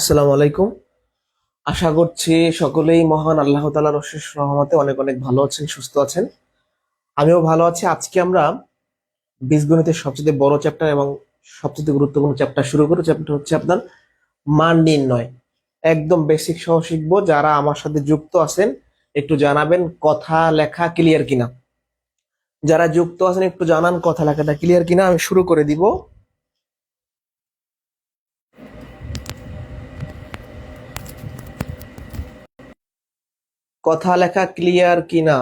আসসালামু আলাইকুম। আশা করছি সকলেই মহান আল্লাহ তাআলার অশেষ রহমতে অনেক অনেক ভালো আছেন, সুস্থ আছেন। আমিও ভালো আছি। আজকে আমরা বীজগণিতের সবচেয়ে বড় চ্যাপ্টার এবং সবচেয়ে গুরুত্বপূর্ণ চ্যাপ্টার শুরু করি। চ্যাপ্টার হচ্ছে আপনার মান নির্ণয়। একদম বেসিক সহ শিখবো। যারা আমার সাথে যুক্ত আছেন একটু জানাবেন কথা লেখা ক্লিয়ার কিনা। যারা যুক্ত আছেন একটু জানান কথা লেখাটা ক্লিয়ার কিনা। আমি শুরু করে দিব। কথা লেখা ক্লিয়ার কিনা,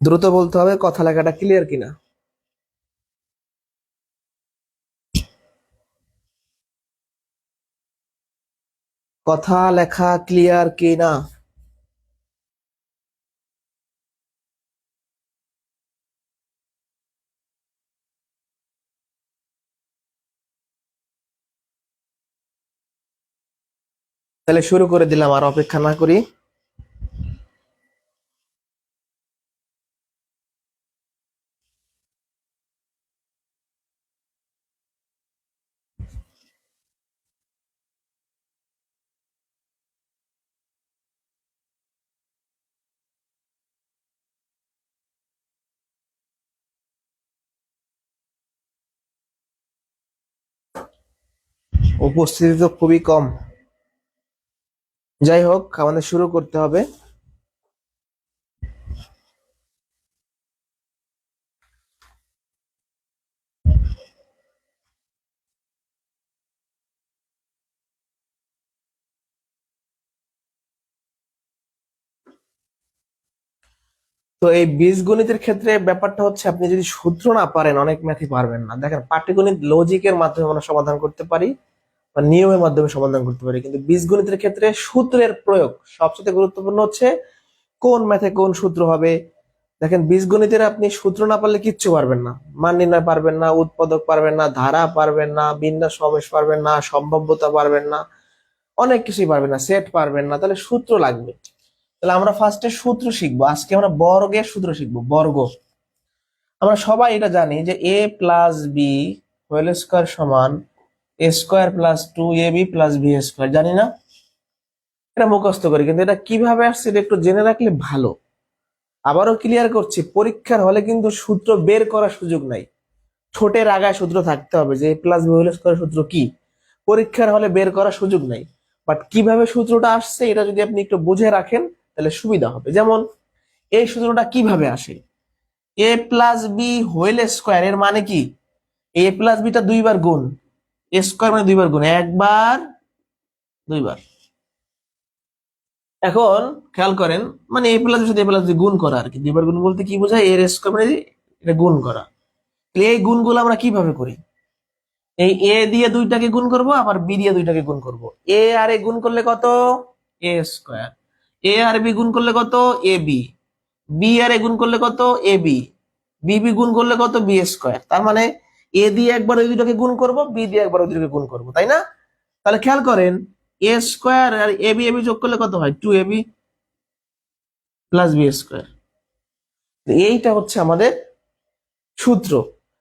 দ্রুত বলতে হবে কথা লেখাটা ক্লিয়ার কিনা। কথা লেখা ক্লিয়ার কিনা। তাহলে শুরু করে দিলাম, আর অপেক্ষা না করি। উপস্থিতি তো খুবই কম। যাই হোক, আমাদের শুরু করতে হবে। তো এই বীজগণিতের ক্ষেত্রে ব্যাপারটা হচ্ছে, আপনি যদি সূত্র না পারেন অনেক ম্যাথই পারবেন না। দেখেন, পাটিগণিত লজিকের মাধ্যমে আমরা সমাধান করতে পারি বা নিয়মের মাধ্যমে সমাধান করতে পারি, কিন্তু বীজগণিতের ক্ষেত্রে সূত্রের প্রয়োগ সবচেয়ে গুরুত্বপূর্ণ। হচ্ছে কোন ম্যাথে কোন সূত্র হবে। দেখেন, বীজগণিতের আপনি সূত্র না পারলে কিচ্ছু পারবেন না। মান নির্ণয় পারবেন না, উৎপাদক পারবেন না, ধারা পারবেন না, বিন্যাস সমেশ পারবেন না, সম্ভাব্যতা পারবেন না, অনেক কিছুই পারবেন না, সেট পারবেন না। তাহলে সূত্র লাগবে। তাহলে আমরা ফার্স্টে সূত্র শিখবো। আজকে আমরা বর্গের সূত্র শিখবো। বর্গ। আমরা সবাই এটা জানি যে A plus B whole square সমান A square plus 2ab plus B square, জানি না? এটা মুখস্থ করি, কিন্তু এটা কিভাবে আসছে এটা একটু জেনে রাখলে ভালো। আবারও ক্লিয়ার করছি, পরীক্ষার হলে কিন্তু সূত্র বের করার সুযোগ নাই। ঠোঁটের আগায় সূত্র থাকতে হবে যে A plus B whole square সূত্র কি। পরীক্ষার হলে বের করার সুযোগ নাই। বাট কিভাবে সূত্রটা আসছে এটা যদি আপনি একটু বুঝে রাখেন তাহলে সুবিধা হবে। যেমন এই সূত্রটা কিভাবে আসে, এ প্লাস বি হোল স্কোয়ার এর মানে কি, এ প্লাস বিটা দুইবার গুণ, এ স্কোয়ার মানে দুইবার গুণ, একবার দুইবার। এখন খেয়াল করেন, মানে এ প্লাস সাথে এ প্লাস গুণ করা আর কি। দুইবার গুণ বলতে কি বোঝায়, এর স্কোয়ার মানে এটা গুণ করা। এই গুণগুলো আমরা কিভাবে করি, এই এ দিয়ে দুইটাকে গুণ করব, আবার বি দিয়ে দুইটাকে গুণ করব। এ আর এ গুণ করলে কত, এ স্কোয়ার। এ আর বি গুণ করলে কত, এ বি। বি আর এ গুণ করলে কত, এ বি। বি বি গুণ করলে কত, বি স্কোয়ার। তার মানে এ দিয়ে একবার ওই দুটাকে গুণ করব, বি দিয়ে একবার ওই দুটাকে গুণ করব, তাই না? তাহলে খেয়াল করেন, এ স্কোয়ার আর এ বি যোগ করলে কত হয়, 2ab প্লাস বি স্কোয়ার। এইটা হচ্ছে আমাদের সূত্র।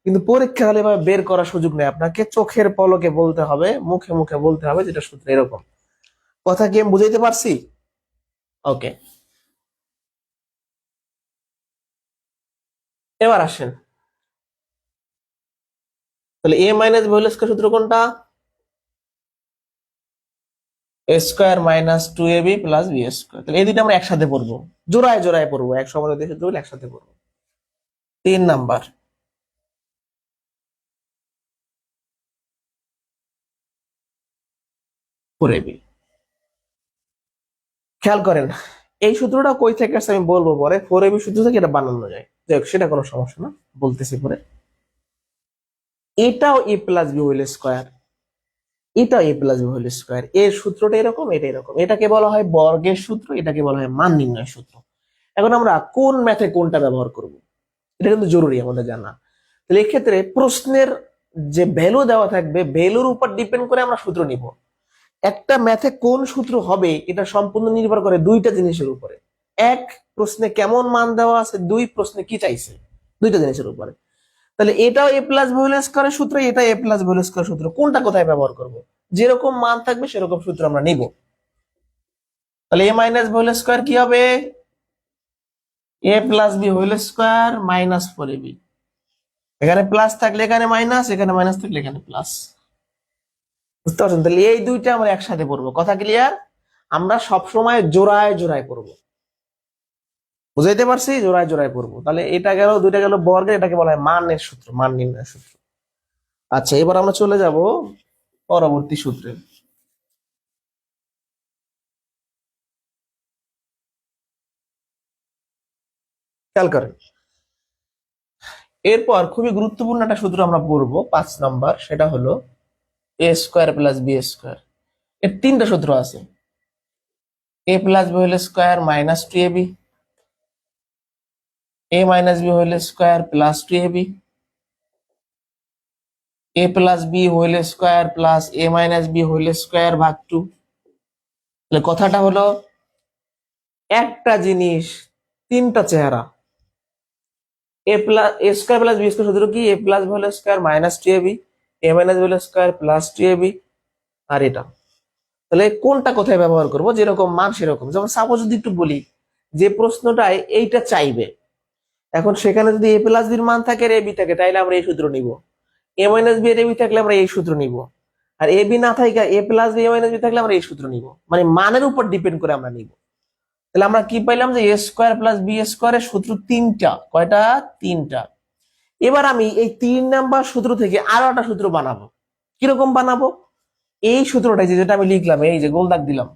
কিন্তু পরীক্ষা হলে এভাবে বের করার সুযোগ নেই, আপনাকে চোখের পলকে বলতে হবে, মুখে মুখে বলতে হবে যেটা সূত্র এরকম। কথা কি আমি বুঝাইতে পারছি? ওকে, এবার আসেন। তাহলে A minus B whole square সূত্র কোনটা, A square minus 2ab plus B square. তাহলে এই দুইটা আমরা একসাথে পড়বো, জোড়ায় জোড়ায় পড়বো, এক সমানুপাতিক সূত্র বলে একসাথে পড়বো। 3 নাম্বার, 4ab। খেয়াল করেন, এই সূত্রটা কই থেকে আসছে আমি বলবো পরে। 4ab সূত্র থেকে এটা বানানো যায়, যাই হোক সেটা কোনো সমস্যা না, বলতেছি পরে। এটাও এ প্লাস বি হোল স্কোয়ার, এটাও এ প্লাস বি হোল স্কোয়ার। এর সূত্রটা এরকম, এটা এরকম। এটাকে বলা হয় বর্গের সূত্র, এটাকে বলা হয় মান নির্ণয় সূত্র। এখন আমরা কোন ম্যাথে কোনটা ব্যবহার করব, এটা কিন্তু জরুরি আমাদের জানা। তাহলে এক্ষেত্রে প্রশ্নের যে ভ্যালু দেওয়া থাকবে, ভ্যালুর উপর ডিপেন্ড করে আমরা সূত্র নিব। একটা ম্যাথে কোন সূত্র হবে এটা সম্পূর্ণ নির্ভর করে দুইটা জিনিসের উপরে। এক, প্রশ্নে কেমন মান দেওয়া আছে, দুই, প্রশ্নে কি চাইছে। দুইটা জিনিসের উপরে। তাহলে এটাও এ প্লাস বি হোল স্কয়ারের সূত্র, এটা এ প্লাস বি হোল স্কয়ার সূত্র, কোনটা কোথায় ব্যবহার করব? যেরকম মান থাকবে সেরকম সূত্র আমরা নিব। তাহলে A minus B whole square কি হবে, A plus B whole square minus 4ab। এখানে প্লাস থাকলে এখানে মাইনাস, এখানে মাইনাস থাকলে এখানে প্লাস। বুঝতে পারছেন? তাহলে এই দুইটা আমরা একসাথে পড়বো, কথা ক্লিয়ার? আমরা সবসময় জোড়ায় জোড়ায় পড়বো, বুঝাইতে পারছি? জোড়ায় জোড়ায় পড়বো। তাহলে এটা গেল, দুইটা গেল বর্গের, এটাকে বলা হয় মানের সূত্র, মান নির্ণয়ের সূত্র। আচ্ছা, এবার আমরা চলে যাব পরবর্তী সূত্রে। খেয়াল করেন, এরপর খুবই গুরুত্বপূর্ণ একটা সূত্র আমরা পড়বো 5 নাম্বার, সেটা হলো A square plus B square. এর তিনটা সূত্র আছে, A plus B whole square minus 2ab, A minus B whole square plus 2ab, A plus B whole square plus A minus B whole square ভাগ 2। তাহলে কথাটা হলো একটা জিনিস তিনটা চেহারা। A plus A square plus B square সূত্র কি, A plus B whole square minus 2ab, A minus B whole square plus 2ab, আর এটা। তাহলে কোনটা কোথায় ব্যবহার করব, যেরকম মান সেরকম। যেমন সাপোজ যদি একটু বলি, যে প্রশ্নটায় এইটা চাইবে, এখন সেখানে যদি এ প্লাস বির মান থাকে আর এ বি থাকে, তাইলে আমরা এই সূত্র নিব। এ minus B R A B থাকলে আমরা এই সূত্র নিব। আর এ বি না থাকে, এ plus B A minus B থাকলে আমরা এই সূত্র নিব। মানে মানের উপর ডিপেন্ড করে আমরা নিব। তাহলে আমরা কি পাইলাম, যে এ স্কোয়ার প্লাস বি স্কোয়ারের সূত্র তিনটা। কয়টা? তিনটা। এবার আমি এই 3 নাম্বার সূত্র থেকে আরো একটা সূত্র বানাবো। কিরকম বানাবো? এই সূত্রটা যেটা আমি লিখলাম, এই যে গোল দাগ দিলাম,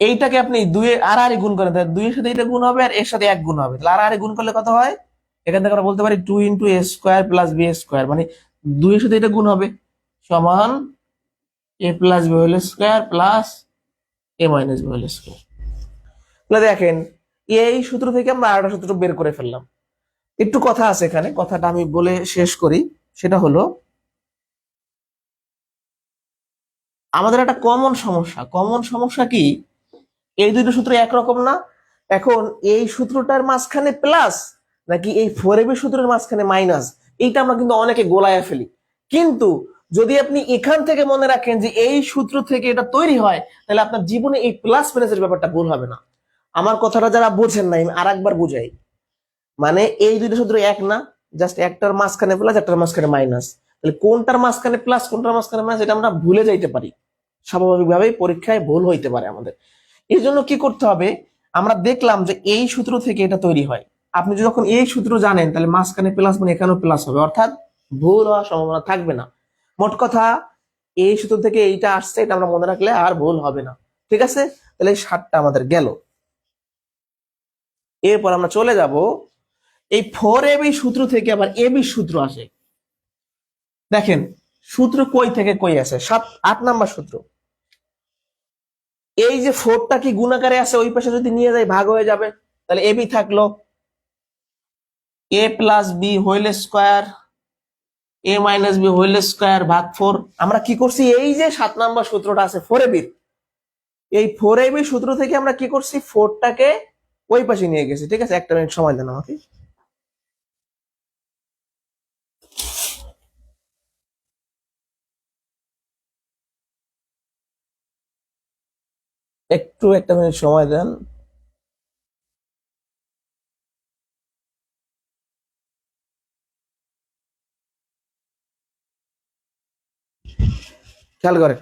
এইটাকে আপনি দুই আর গুণ করেন, দুইয়ের সাথে এটা গুণ হবে আর এর সাথে 1 গুণ হবে। তাহলে আর গুণ করলে কত হয়? এখান থেকে আমরা বলতে পারি 2 into A square plus B square, মানে দুইয়ের সাথে এটা গুণ হবে, সমান A plus B whole square plus A minus B whole square. তাহলে দেখেন, এই সূত্র থেকে আমরা আরেকটা সূত্র বের করে ফেললাম। একটু কথা আছে এখানে, কথাটা আমি বলে শেষ করি। সেটা হলো, আমাদের একটা কমন সমস্যা কি, এই দুটো সূত্র একরকম না। এখন এই সূত্রটার মাঝখানে প্লাস নাকি এই 4ab সূত্রের মাঝখানে মাইনাস, এইটা আমরা কিন্তু অনেকে গোলায় ফেলি। কিন্তু যদি আপনি এখান থেকে মনে রাখেন যে এই সূত্র থেকে এটা তৈরি হয়, তাহলে আপনার জীবনে এই প্লাস মাইনাসের ব্যাপারটা ভুল হবে না। আমার কথাটা যারা বোঝেন না, আমি আর একবার বুঝাই। মানে এই দুটো সূত্র এক না, জাস্ট একটার মাঝখানে প্লাস, একটার মাঝখানে মাইনাস। তাহলে কোনটার মাঝখানে প্লাস, কোনটার মাঝখানে মাইনাস, এটা আমরা ভুলে যাইতে পারি। স্বাভাবিকভাবেই পরীক্ষায় ভুল হইতে পারে আমাদের। এই জন্য কি করতে হবে, আমরা দেখলাম যে এই সূত্র থেকে এটা তৈরি হয়। আপনি যখন এই সূত্র জানেন, তাহলে মাঝখানে প্লাস মানে এখানেও প্লাস হবে, অর্থাৎ ভুল হওয়ার সম্ভাবনা থাকবে না। মোট কথা, এই সূত্র থেকে এইটা আসছে, এটা আমরা মনে রাখলে আর ভুল হবে না। ঠিক আছে? তাহলে এই 7টা আমাদের গেল। এরপর আমরা চলে যাব, এই 4ab সূত্র থেকে আবার ab সূত্র আসে। দেখেন, সূত্র কই থেকে কই আসে, 8 নাম্বার সূত্র। এই যে 4টা কি গুণাকারে আছে, ওই পাশে যদি নিয়ে যাই ভাগ হয়ে যাবে। তাহলে ab থাকলো এ প্লাস বি হোল স্কোয়ার, এ মাইনাস বি হোল স্কোয়ার ভাগ 4। আমরা কি করছি, এই যে 7 নাম্বার সূত্রটা আছে 4ab, এই 4ab সূত্র থেকে আমরা কি করছি, 4টাকে ওই পাশে নিয়ে গেছি। ঠিক আছে, একটা মিনিট সময় দেন আমাকে। একটা মিনিট সময় দেন। খেয়াল করেন,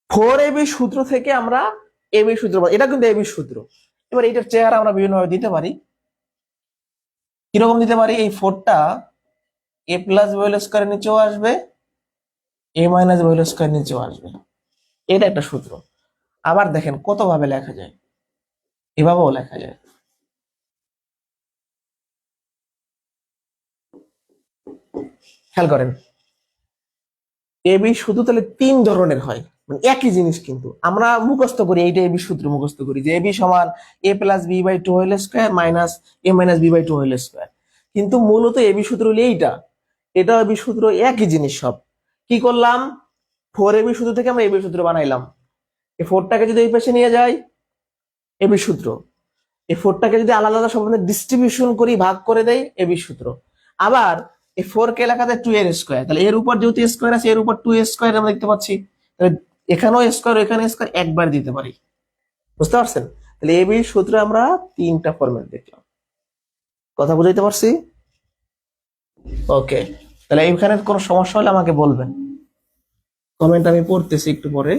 4ab সূত্র থেকে আমরা ab সূত্র, এটা কিন্তু ab সূত্র। এবার এটার চেহারা আমরা বিভিন্ন ভাবে দিতে পারি। কিরকম দিতে পারি, এই 4টা এ প্লাস বি হোল স্কোয়ারের নিচেও আসবে, এ মাইনাস বি হোল স্কোয়ার নিচেও আসবে। এটা একটা সূত্র। আবার দেখেন কত ভাবে লেখা যায়, এভাবেও লেখা যায়। খেয়াল করেন, এবি শুধু তাহলে 3 ধরনের হয়, মানে একই জিনিস। কিন্তু আমরা মুখস্থ করি, এইটা এবি সূত্র মুখস্থ করি, যে এবি সমান A plus B by 2 whole square minus A minus B by 2 whole square. কিন্তু মূলত এবি সূত্র হলো এইটা, এটা এবি সূত্র, একই জিনিস সব। কি করলাম, 4ab সূত্র থেকে আমরা এবি সূত্র বানাইলাম। এই 4টাকে যদি এই পাশে নিয়ে যাই, এবি সূত্র। এই 4টাকে যদি আলাদা আলাদা সম্বন্ধে ডিস্ট্রিবিউশন করি, ভাগ করে দেই, এবি সূত্র। আবার এই 4 কে লেখা যায় 2 এর স্কয়ার, তাহলে এর উপর যেহেতু স্কয়ার আছে এর উপর 2 স্কয়ার আমরা দেখতে পাচ্ছি, তাহলে এখানেও স্কয়ার এখানে স্কয়ার একবার দিতে পারি। বুঝতে পারছেন? তাহলে এবি সূত্রে আমরা 3টা ফরম্যাট দেখলাম। কথা বুঝাইতে পারছি? ওকে, তাহলে এইখানে কোনো সমস্যা হলে আমাকে বলবেন, কমেন্ট আমি পড়তেছি একটু পরে।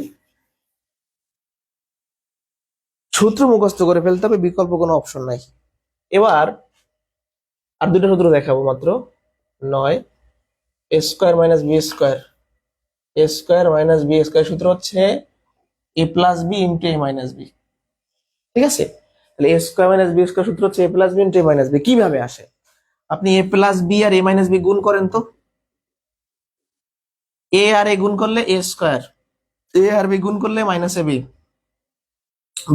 সূত্র মুখস্থ করে ফেলতে হবে, বিকল্প কোনো অপশন নাই। এবার আর দুটো সূত্র দেখাবো মাত্র। 9 এ স্কয়ার মাইনাস বি স্কয়ার, এ স্কয়ার মাইনাস বি স্কয়ার সূত্র হচ্ছে এ প্লাস বি ইন্টু এ মাইনাস বি। ঠিক আছে, তাহলে এ স্কয়ার মাইনাস বি স্কয়ার সূত্র হচ্ছে এ প্লাস বি ইন্টু এ মাইনাস বি। কিভাবে আসে? আপনি এ প্লাস বি আর এ মাইনাস বি গুণ করেন তো, এ আর এ গুণ করলে এ স্কয়ার, এ আর বি গুণ করলে মাইনাস এ বি,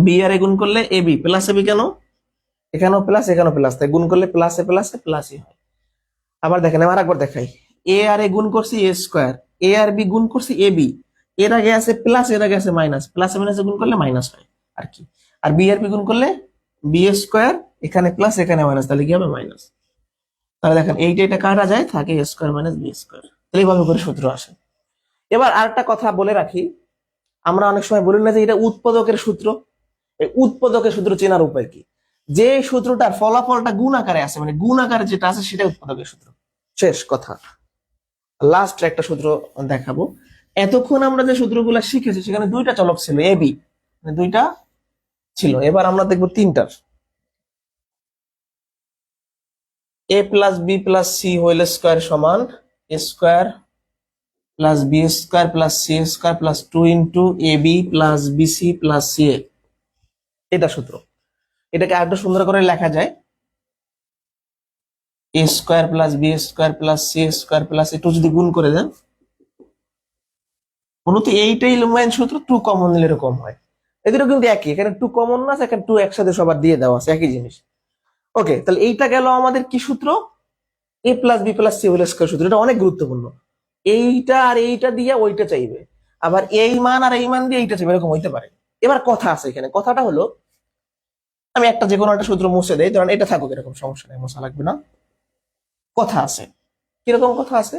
বি আর এ গুণ করলে এ বি প্লাস এ বি। কেন? এখানেও প্লাস এখানেও প্লাস, তাই গুণ করলে প্লাস এ প্লাসই হয়। আবার দেখেন, আমি আরেকবার দেখাই। এ আর এ গুণ করছি এ স্কয়ার, এ আর বি গুণ করছি এ বি, এর আগে আছে প্লাস এর আগে আছে মাইনাস, প্লাস মাইনাস গুণ করলে মাইনাস হয় আর কি। আর বি আর বি গুণ করলে বি স্কয়ার, এখানে প্লাস এখানে মাইনাস, তাহলে কি হবে? মাইনাস। তাহলে দেখেন এইটা এটা কাটা যায়, থাকে এ স্কয়ার মাইনাস বি স্কয়ার। তাহলে এইভাবে করে সূত্র আসে। এবার আরেকটা কথা বলে রাখি, আমরা অনেক সময় বলি না যে এটা উৎপাদকের সূত্র। এই উৎপাদকের সূত্র চেনার উপায় কি? যে সূত্রটার ফলাফলটা গুণ আকারে আছে, মানে গুণ আকারে যেটা আছে সেটা উৎপাদকের সূত্র। শেষ কথা। লাস্ট একটা সূত্র দেখাবো। এতক্ষণ আমরা যে সূত্রগুলো শিখেছি সেখানে দুইটা চলক ছিল, এ বি, মানে দুইটা ছিল। এবার আমরা দেখবো তিনটার। A plus B plus C whole square সমান A square plus B square plus C square plus 2 into A B plus BC plus C A. এটা সূত্র। এটাকে আরেকটু সুন্দর করে লেখা যায়, A square plus B square plus C square plus একটু যদি গুণ করে দেন, মূলত এইটাই মেইন সূত্র। 2 কমন নিলে এরকম হয়। এদেরও কিন্তু একই, এখানে 2 কমন না আছে, এখানে 2 একসাথে সবার দিয়ে দেওয়া আছে, একই জিনিস। ওকে, তাহলে এইটা গেল আমাদের কি সূত্র? A plus B plus C whole square সূত্র। এটা অনেক গুরুত্বপূর্ণ। এইটা আর এইটা দিয়ে ওইটা চাইবে, আবার এই মান আর এই মান দিয়ে এইটা চাইবে, এরকম হইতে পারে। এবার কথা আছে এখানে, কথাটা হলো আমি একটা যে কোনো একটা সূত্র মুছে দেই, ধরেন এটা থাকুক, এরকম সমস্যা নেই, মশা লাগবে না। কথা আছে, কিরকম কথা আছে?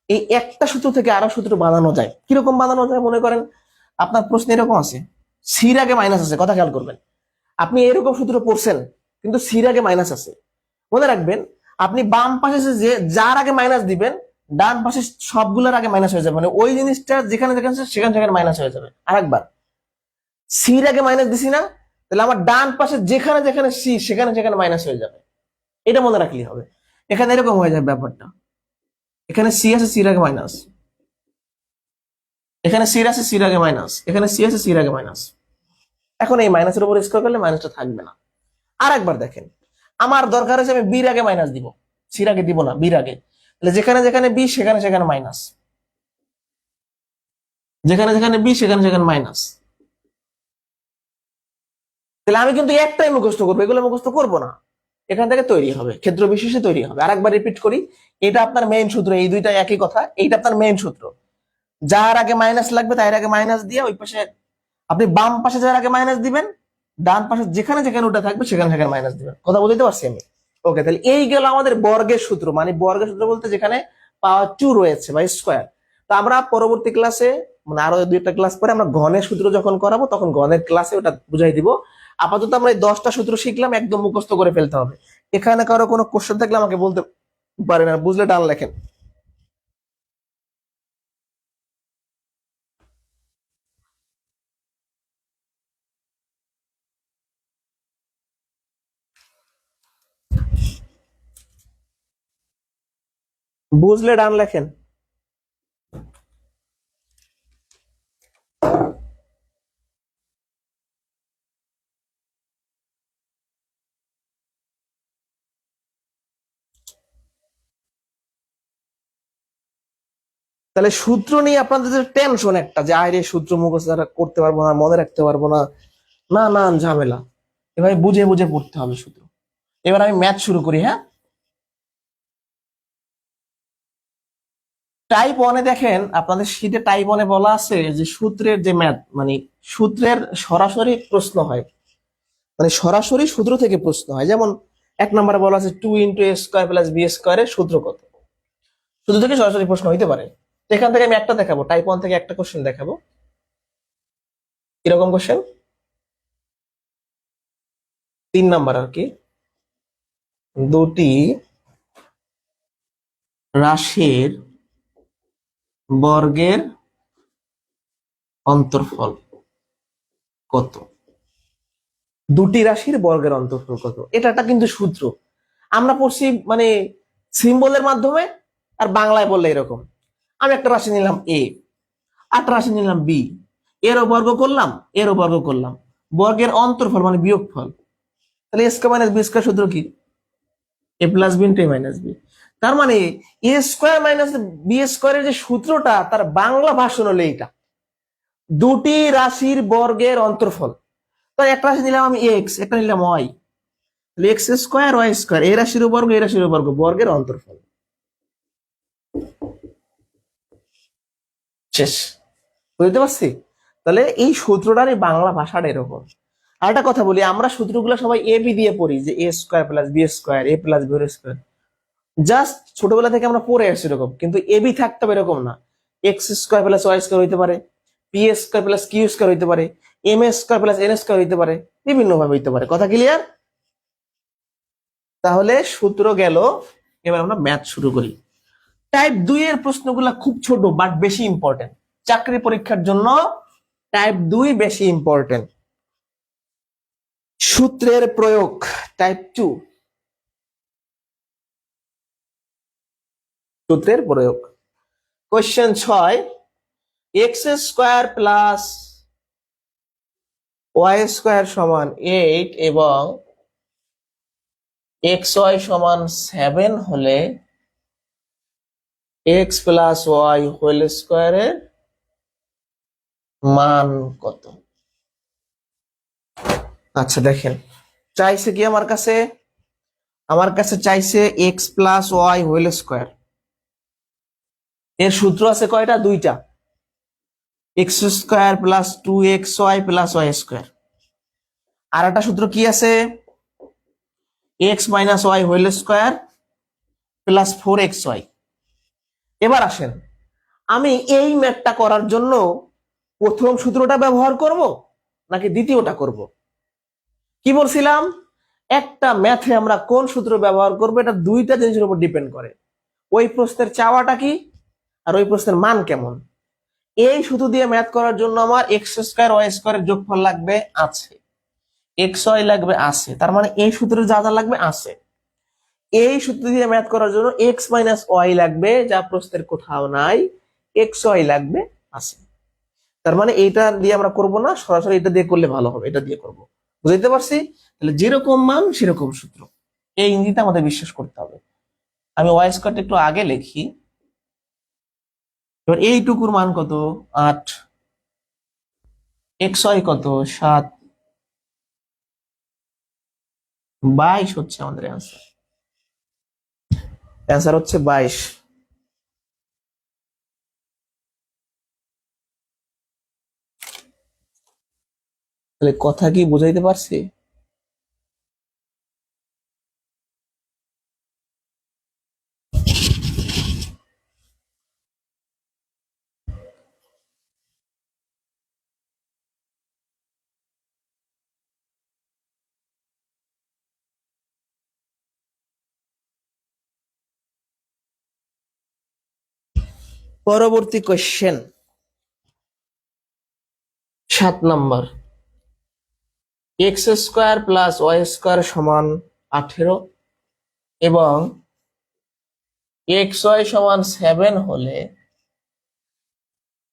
এই একটা সূত্র থেকে আরো সূত্র বানানো যায়। কিরকম বানানো যায়? মনে করেন আপনার প্রশ্ন এরকম আছে, সির আগে মাইনাস আছে, কথা খেয়াল করবেন। আপনি এরকম সূত্র পড়ছেন কিন্তু সির আগে মাইনাস আছে। মনে রাখবেন, আপনি বাম পাশে যে যার আগে মাইনাস দিবেন, ডান পাশে সবগুলোর আগে মাইনাস হয়ে যাবে, মানে ওই জিনিসটা যেখানে যেখানে সেখানে সেখানে মাইনাস হয়ে যাবে। আরেকবার, সির আগে মাইনাস দিছি না, তাহলে আমার ডান পাশে যেখানে যেখানে সি সেখানে সেখানে মাইনাস হয়ে যাবে। এটা মনে রাখলেই হবে। এখানে এরকম হয়ে যাবে ব্যাপারটা, এখানে সি আছে সির আগে মাইনাস, এখানে সির আছে সির আগে মাইনাস, এখানে সি আছে সির আগে মাইনাস। এখন এই মাইনাসের উপর স্কোয়ার করলে মাইনাসটা থাকবে না। আর একবার দেখেন, আমার দরকার হচ্ছে আমি বির আগে মাইনাস দিব, সির আগে দিব না, বির আগে। তাহলে যেখানে যেখানে বি সেখানে সেখানে মাইনাস, যেখানে যেখানে বি সেখানে সেখানে মাইনাস। তাহলে আমি কিন্তু একটাই মুখস্থ করবো, এগুলো মুখস্থ করবো না। এখান থেকে তৈরি হবে, ক্ষেত্র বিশেষে তৈরি হবে। আর একবার রিপিট করি, এটা আপনার মেইন সূত্র, এই দুইটা একই কথা, এইটা আপনার মেইন সূত্র। যার আগে মাইনাস লাগবে তার আগে মাইনাস দিয়ে ওই পাশে, আপনি বাম পাশে যার আগে মাইনাস দিবেন, ডান পাশে যেখানে যেখানে ওটা থাকবে সেখানে সেখানে মাইনাস দিবেন। কথা বুঝতে পারছি আমি? ওকে, তাহলে এই গেল আমাদের বর্গের সূত্র, মানে বর্গের সূত্র বলতে যেখানে পাওয়ার 2 রয়েছে বা স্কোয়ার। তো আমরা পরবর্তী ক্লাসে, মানে আরো দুইটা ক্লাস পরে আমরা ঘনের সূত্র যখন করাবো তখন ঘনের ক্লাসে ওটা বুঝাই দিব। আপাতত আমরা এই 10টা সূত্র শিখলাম, একদম মুখস্থ করে ফেলতে হবে। এখানে কারো কোনো কোশ্চেন থাকলে আমাকে বলতে পারেন, আর বুঝলে ডান লেখেন। বুঝলে ডান লেখেন। তাহলে সূত্র নিয়ে আপনাদের যে টেনশন একটা, যে আরে সূত্র মুখস্থ করতে পারবো না, মনে রাখতে পারবো না, না না ঝামেলা। এভাবে বুঝে বুঝে পড়তে হবে সূত্র। এবার আমি ম্যাথ শুরু করি। হ্যাঁ, টাইপ 1-এ দেখেন, আপনাদের শীটে টাইপ 1-এ বলা আছে যে সূত্রের যে ম্যাথ, মানে সূত্রের সরাসরি প্রশ্ন হয়, মানে সরাসরি সূত্র থেকে প্রশ্ন হয়। যেমন 1 নম্বরে বলা আছে 2 into A square plus B স্কোয়ারের সূত্র কত। শুধু থেকে সরাসরি প্রশ্ন হইতে পারে। তো এখান থেকে আমি একটা দেখাবো, টাইপ 1 থেকে একটা কোশ্চেন দেখাবো। কিরকম কোশ্চেন? 3 নাম্বার আর কি। দুটি রাশির বর্গের অন্তর্ফল কত? দুটি রাশির বর্গের অন্তর্ফল কত, এটা একটা কিন্তু সূত্র আমরা পড়ছি, মানে সিম্বলের মাধ্যমে, আর বাংলায় বললে এরকম। আমি একটা রাশি নিলাম এ, আরেকটা রাশি নিলাম বি, এরও বর্গ করলাম, এরও বর্গ করলাম, বর্গের অন্তর্ফল মানে বিয়োগফল। তাহলে এ স্কয়ার মাইনাস বি স্কয়ার সূত্র কি? A plus B into A minus B. তার মানে এ স্কয়ার মাইনাস বি স্কয়ারের যে সূত্রটা, তার বাংলা ভাষণ হলো এইটা, দুটি রাশির বর্গের অন্তর্ফল। তো একটা রাশি নিলাম আমি এক্স, একটা নিলাম Y, X square Y square, এ রাশির বর্গ এ রাশির বর্গ, বর্গের অন্তর্ফল। শেষ। বুঝতে পারছি? তাহলে এই সূত্রটার এই বাংলা ভাষাটা এরকম। আর একটা কথা বলি, আমরা সূত্রগুলো সবাই এ বি দিয়ে পড়ি, যে এ স্কয়ার প্লাস বি স্কয়ার, এ প্লাস বি স্কয়ার, জাস্ট ছোটবেলা থেকে আমরা পড়ে আসছি এরকম। কিন্তু এ বি থাকতে হবে এরকম না। X square plus Y square হইতে পারে, p square plus q square হইতে পারে, m square plus n square হইতে পারে, বিভিন্ন ভাবে হইতে পারে। কথা ক্লিয়ার? তাহলে সূত্র গেল। এবার আমরা ম্যাথ শুরু করি। টাইপ 2 এর প্রশ্নগুলো খুব ছোট বাট বেশি ইম্পর্টেন্ট। চাকরি পরীক্ষার জন্য টাইপ 2 বেশি ইম্পর্টেন্ট। সূত্রের প্রয়োগ, টাইপ 2। সূত্রের প্রয়োগ, question 6, x square plus Y square সমান 8 এবং এক্স ওয়াই সমান 7 হলে এক্স প্লাস ওয়াই হোল স্কয়ারের মান কত? আচ্ছা দেখেন, চাইছে কি আমার কাছে? আমার কাছে চাইছে X plus Y whole square. এর সূত্র আছে কয়টা? দুইটা, X square plus 2xy plus Y square. আর একটা সূত্র কি আছে? X minus Y whole square plus 4xy। এবার আসেন, আমি এই ম্যাথটা করার জন্য প্রথম সূত্রটা ব্যবহার করব নাকি দ্বিতীয়টা করব? কি বলছিলাম, একটা ম্যাথে আমরা কোন সূত্র ব্যবহার করব এটা দুইটা জিনিসের উপর ডিপেন্ড করে। ওই প্রশ্নের চাওয়াটা কি আর ওই প্রশ্নের মান কেমন। এই সূত্র দিয়ে ম্যাথ করার জন্য আমার এক্স স্কয়ার ওয়াই স্কয়ারের যোগফল লাগবে আছে, এক্স ওয়াই লাগবে আছে, তার মানে এই সূত্রে যা যা লাগবে আছে। এই সূত্র দিয়ে ম্যাথ করার জন্য এক্স মাইনাস ওয়াই লাগবে, যা প্রশ্নের কোথাও নাই, এক্স ওয়াই লাগবে আছে। তার মানে এইটা দিয়ে আমরা করব না, সরাসরি এটা দিয়ে করলে ভালো হবে, এটা দিয়ে করব। বুঝতে পারছি? তাহলে যেরকম মান সেরকম সূত্র, এই ইঙ্গিতে আমাদের বিশ্বাস করতে হবে। আমি ওয়াই স্কয়ারটা একটু আগে লিখি। এবার এইটুকুর মান কত? 8, এক্স ওয়াই কত? 7, 22 হচ্ছে আমাদের অ্যান্সার। অ্যান্সার হচ্ছে 22। তাহলে কথা কি বুঝাইতে পারছি? পরবর্তী question 7 number, X square plus Y square সমান 18 এবং এক্স ওয়াই সমান 7 হলে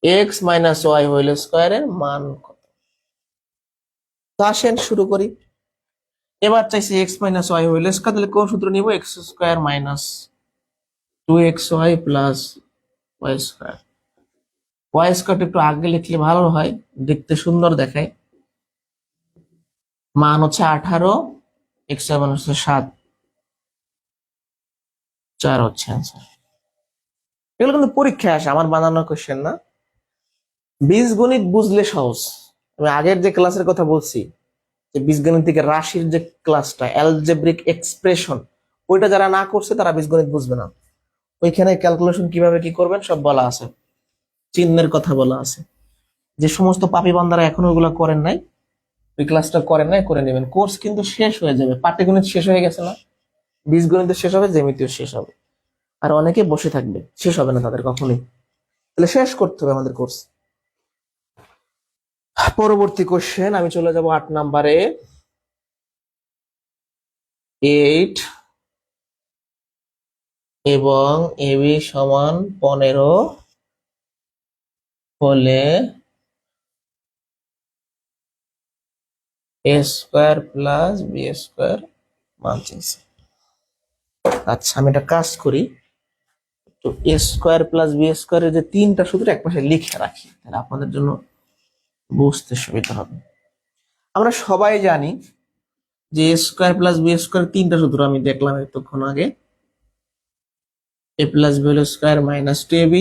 এক্স মাইনাস ওয়াই হোল স্কয়ারের মান কত? তো আসেন শুরু করি। এবার চাইছি X minus Y whole square, তাহলে কোন সূত্র নিব? X square minus 2xy plus Y square. Y স্কয়ারটা একটু আগে লিখলে ভালো হয়, দেখতে সুন্দর দেখায়। মান হচ্ছে 18, এক্স এর মান হচ্ছে 7, 4 হচ্ছে অ্যান্সার। এগুলো কিন্তু পরীক্ষায় আসে, আমার বানানো কোশ্চেন না। বীজগণিত বুঝলে সহজ। আমি আগের যে ক্লাসের কথা বলছি, যে বীজগণিত রাশির যে ক্লাসটা, অ্যালজেব্রিক এক্সপ্রেশন, ওইটা যারা না করছে তারা বীজগণিত বুঝবে না। ওইখানে ক্যালকুলেশন কিভাবে কি করবেন সব বলা আছে, চিহ্নের কথা বলা আছে। যে সমস্ত পাপী বান্দারা এখনো ওগুলো করেন নাই, ওই ক্লাসটা করেন নাই, করে নেবেন। কোর্স কিন্তু শেষ হয়ে যাবে, পাটিগণিত শেষ হয়ে গেছে না, বীজগণিত শেষ হবে, জ্যামিতিও শেষ হবে। আর অনেকে বসে থাকবে, শেষ হবে না তাদের কখনোই। তাহলে শেষ করতে হবে আমাদের কোর্স। পরবর্তী কোশ্চেন আমি চলে যাব 8 নাম্বারে। 8 এবং এবি সমান 15 হলে এ স্কোয়ার প্লাস বি স্কোয়ার মান চাইছে। আচ্ছা আমি একটা কাজ করি, তো এ স্কোয়ার প্লাস বি স্কোয়ারের যে 3টা সূত্র একপাশে লিখে রাখি, তাহলে আপনাদের জন্য বুঝতে সুবিধা হবে। আমরা সবাই জানি যে A square plus B square 3টা সূত্র আমি দেখলাম এতক্ষণ আগে। A plus B whole square minus 2ab,